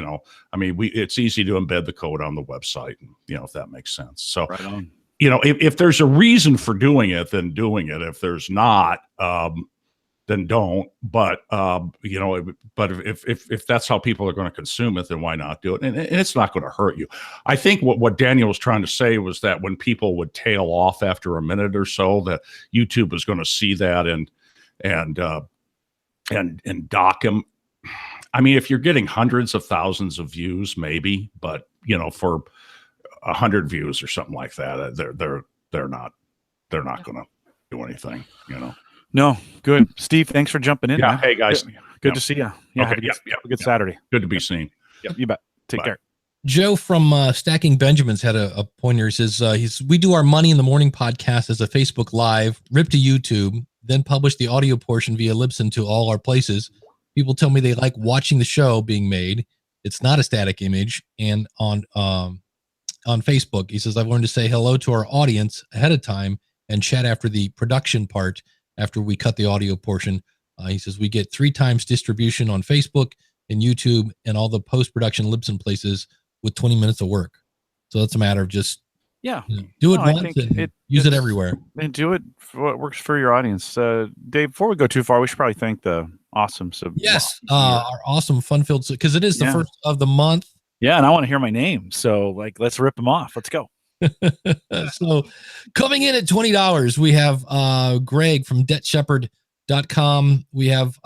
easy to embed the code on the website, and, if that makes sense. So, right on. If there's a reason for doing it, then doing it. If there's not, then don't. But, if that's how people are going to consume it, then why not do it? And it's not going to hurt you. I think what Daniel was trying to say was that when people would tail off after a minute or so, that YouTube is going to see that and dock them. I mean, if you're getting hundreds of thousands of views, maybe, but for 100 views or something like that, they're not going to do anything. No, good. Steve, thanks for jumping in. Yeah. Man. Hey guys, good to see you. Yeah, okay, have a good Saturday. Good to be seen. Yep, you bet. Take care. Joe from Stacking Benjamins had a pointer. He says we do our Money in the Morning podcast as a Facebook Live, rip to YouTube, then publish the audio portion via Libsyn to all our places. People tell me they like watching the show being made. It's not a static image. And on Facebook, he says, I've learned to say hello to our audience ahead of time and chat after the production part, after we cut the audio portion. He says we get 3 times distribution on Facebook and YouTube and all the post-production Libsyn places with 20 minutes of work. So it's a matter of just do it once and use it everywhere. And do it for what works for your audience. Dave, before we go too far, we should probably thank the awesome. Yes, our awesome fun-filled, because it is the first of the month. Yeah, and I want to hear my name. So let's rip them off. Let's go. So coming in at $20, we have Greg from debtshepherd.com. We have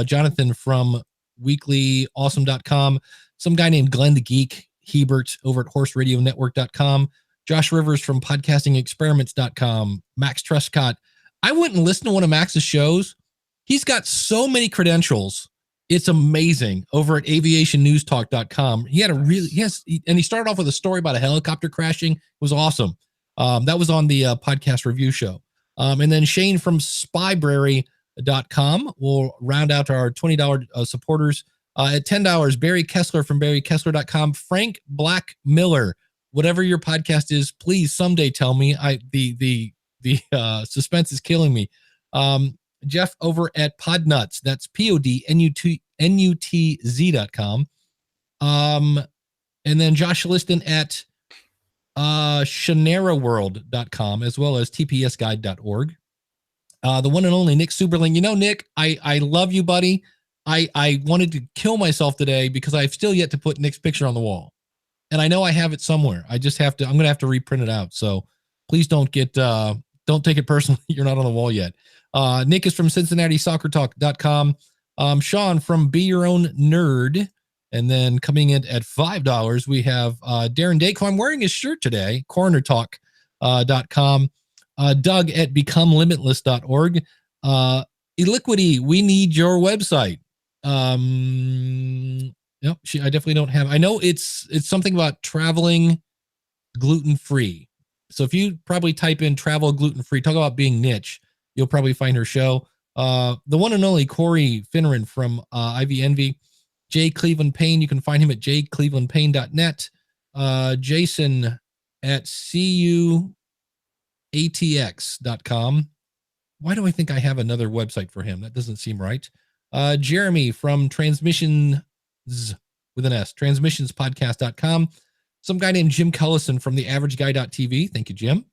Jonathan from weeklyawesome.com. Some guy named Glenn the Geek Hebert over at horseradionetwork.com. Josh Rivers from podcastingexperiments.com. Max Trescott. I went and listened to one of Max's shows. He's got so many credentials. It's amazing over at aviationnewstalk.com. And he started off with a story about a helicopter crashing. It was awesome. That was on the podcast review show. And then Shane from spybrary.com will round out our $20 supporters. At $10, Barry Kessler from barrykessler.com. Frank Black Miller, whatever your podcast is, please someday tell me. The suspense is killing me. Jeff over at Podnuts. That's PODNUTZ.com. And then Josh Liston at ShaneraWorld.com, as well as tpsguide.org. The one and only Nick Suberling. Nick, I love you, buddy. I wanted to kill myself today because I've still yet to put Nick's picture on the wall. And I know I have it somewhere. I'm going to have to reprint it out. So please don't take it personally. You're not on the wall yet. Nick is from CincinnatiSoccerTalk.com. Sean from Be Your Own Nerd And then coming in at $5, we have Darren Dake, who I'm wearing his shirt today, coronertalk.com. Doug at becomelimitless.org. Eliquity, we need your website. Nope, I definitely don't have. I know it's something about traveling gluten-free. So if you probably type in travel gluten-free, talk about being niche, you'll probably find her show. The one and only Corey Finneran from Ivy Envy. Jay Cleveland Payne, you can find him at jclevelandpayne.net. Jason at cuatx.com. Why do I think I have another website for him? That doesn't seem right. Jeremy from Transmissions with an S, transmissionspodcast.com. Some guy named Jim Cullison from theaverageguy.tv. Thank you, Jim.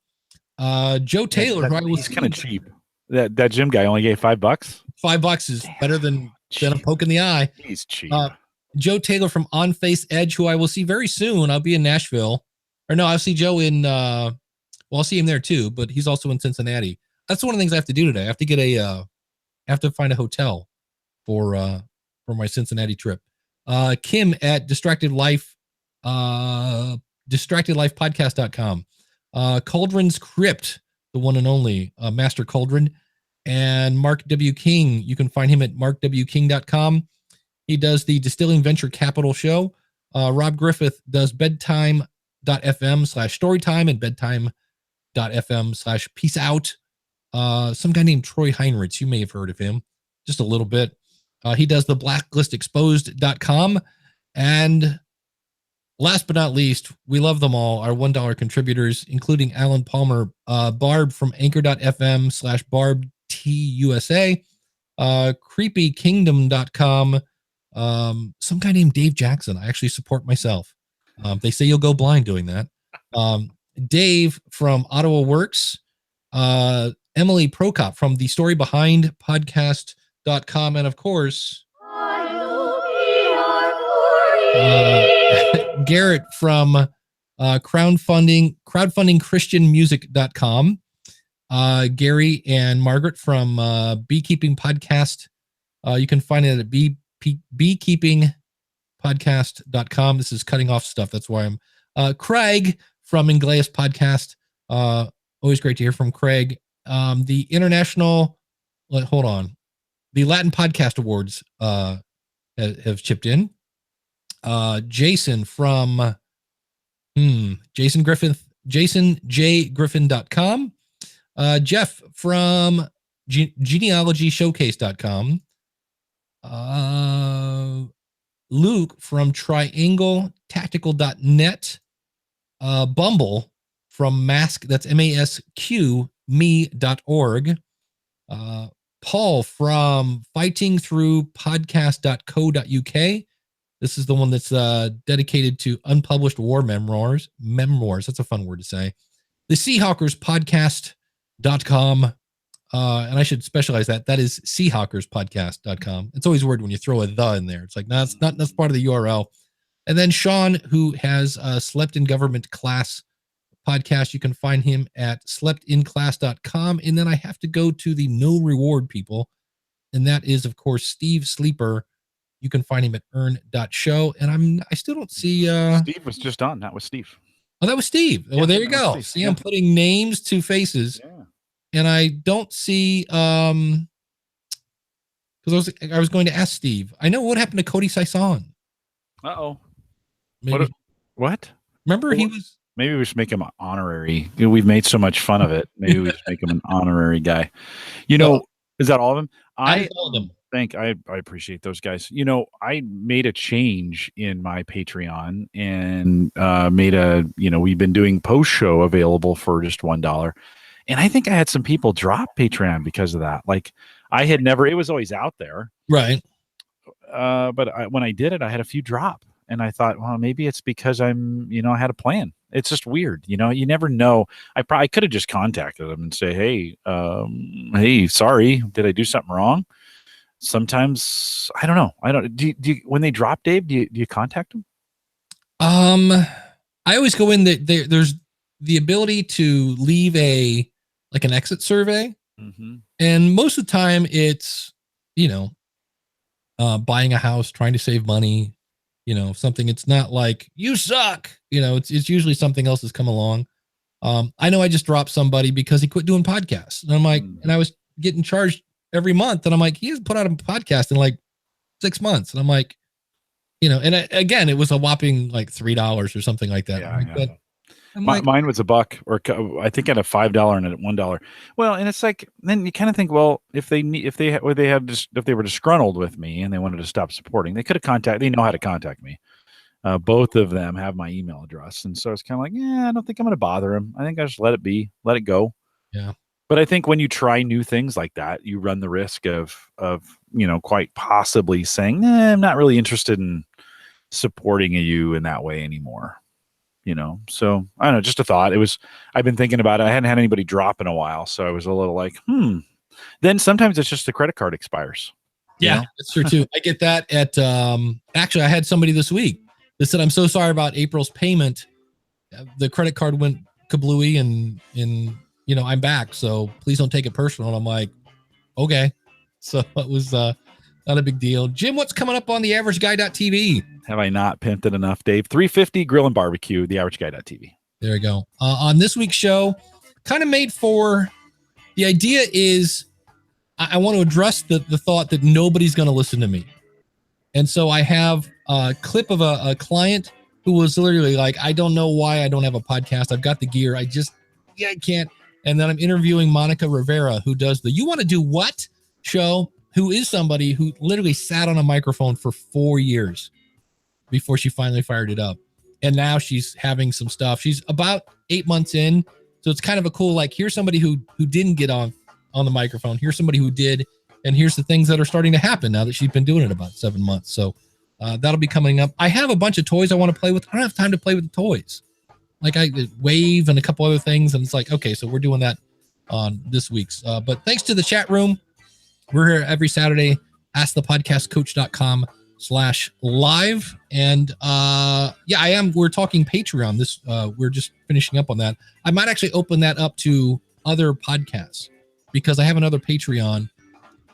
Joe Taylor, he's kind of cheap. That Jim guy only gave $5. $5 is better than a poke in the eye. He's cheap. Joe Taylor from On Face Edge, who I will see very soon. I'll be in Nashville. Or no, I'll see Joe in I'll see him there too, but he's also in Cincinnati. That's one of the things I have to do today. I have to get I have to find a hotel for my Cincinnati trip. Kim at distractedlifepodcast.com. Cauldron's Crypt, the one and only Master Cauldron, and Mark W. King. You can find him at markwking.com. He does the Distilling Venture Capital show. Rob Griffith does bedtime.fm/storytime and bedtime.fm/peace out. Some guy named Troy Heinrichs. You may have heard of him just a little bit. He does the blacklistexposed.com. And last but not least, we love them all, our $1 contributors, including Alan Palmer, Barb from anchor.fm/BarbTUSA, creepykingdom.com, some guy named Dave Jackson. I actually support myself. They say you'll go blind doing that. Dave from Ottawa Works, Emily Prokop from the Story Behind podcast.com, and of course, Garrett from crowdfundingchristianmusic.com. Gary and Margaret from Beekeeping Podcast. You can find it at beekeepingpodcast.com. This is cutting off stuff. That's why I'm Craig from Ingleus Podcast. Always great to hear from Craig. The international, the Latin Podcast Awards have chipped in. Jason from jasonjgriffin.com. Jeff from genealogyshowcase.com. Luke from triangletactical.net. Bumble from mask, that's MASQ me.org. Paul from fightingthroughpodcast.co.uk. This is the one that's dedicated to unpublished war memoirs. That's a fun word to say. The Seahawkerspodcast.com. And I should specialize that. That is Seahawkerspodcast.com. It's always weird when you throw a "the" in there. It's like, no, that's part of the URL. And then Sean, who has Slept in Government Class podcast. You can find him at sleptinclass.com. And then I have to go to the no reward people. And that is, of course, Steve Sleeper. You can find him at earn.show. And I still don't see Steve was just on. That was Steve. Oh, that was Steve. Well, there you go. See, I'm putting names to faces. Yeah. And I don't see because I was going to ask Steve. I know what happened to Cody Sison. Uh-oh. Maybe, what? Remember he was. Maybe we should make him an honorary. We've made so much fun of it. Maybe we should make him an honorary guy. Is that all of them? All of them. I appreciate those guys. I made a change in my Patreon and we've been doing post show available for just $1. And I think I had some people drop Patreon because of that. Like it was always out there. Right. But when I did it, I had a few drop and I thought, well, maybe it's because I had a plan. It's just weird. You never know. I probably could have just contacted them and say, hey, sorry. Did I do something wrong? Sometimes I don't know. Do you when they drop, Dave, do you contact them? I always go in there's the ability to leave an exit survey. Mm-hmm. And most of the time it's, buying a house, trying to save money, something. It's not like you suck. It's usually something else has come along. I know I just dropped somebody because he quit doing podcasts, and I'm like, and I was getting charged every month, and I'm like, he hasn't put out a podcast in like 6 months, and I'm like, and again, it was a whopping like $3 or something like that. Mine was $1, or I think at a $5 and at $1. Well, and it's like, then you kind of think, well, if they were disgruntled with me and they wanted to stop supporting, they could have they know how to contact me. Both of them have my email address. And so it's kind of like, I don't think I'm going to bother them. I think I just let it be, let it go. Yeah. But I think when you try new things like that, you run the risk of quite possibly saying, I'm not really interested in supporting you in that way anymore. So I don't know, just a thought. I've been thinking about it. I hadn't had anybody drop in a while. So I was a little like, Then sometimes it's just the credit card expires. Yeah, that's true too. I get that at, actually I had somebody this week that said, I'm so sorry about April's payment. The credit card went kablooey and I'm back. So please don't take it personal. And I'm like, okay. So it was not a big deal. Jim, what's coming up on theaverageguy.tv? Have I not pimped it enough, Dave? 350 Grill and Barbecue, theaverageguy.tv. There you go. On this week's show, kind of made for, the idea is I want to address the thought that nobody's going to listen to me. And so I have a clip of a client who was literally like, I don't know why I don't have a podcast. I've got the gear. I can't. And then I'm interviewing Monica Rivera, who does the You Want to Do What show, who is somebody who literally sat on a microphone for 4 years before she finally fired it up. And now she's having some stuff. She's about 8 months in. So it's kind of a cool, like, here's somebody who didn't get on the microphone. Here's somebody who did. And here's the things that are starting to happen now that she's been doing it about 7 months. So that'll be coming up. I have a bunch of toys I want to play with. I don't have time to play with the toys. Like I Wave and a couple other things. And it's like, okay, so we're doing that on this week's. But thanks to the chat room. We're here every Saturday. AskThePodcastCoach.com/live. And we're talking Patreon. We're just finishing up on that. I might actually open that up to other podcasts because I have another Patreon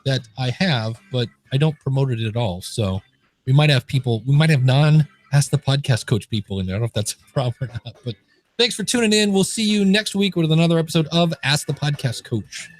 that I have, but I don't promote it at all. So we might have non-Ask the Podcast Coach people in there. I don't know if that's a problem or not, but thanks for tuning in. We'll see you next week with another episode of Ask the Podcast Coach.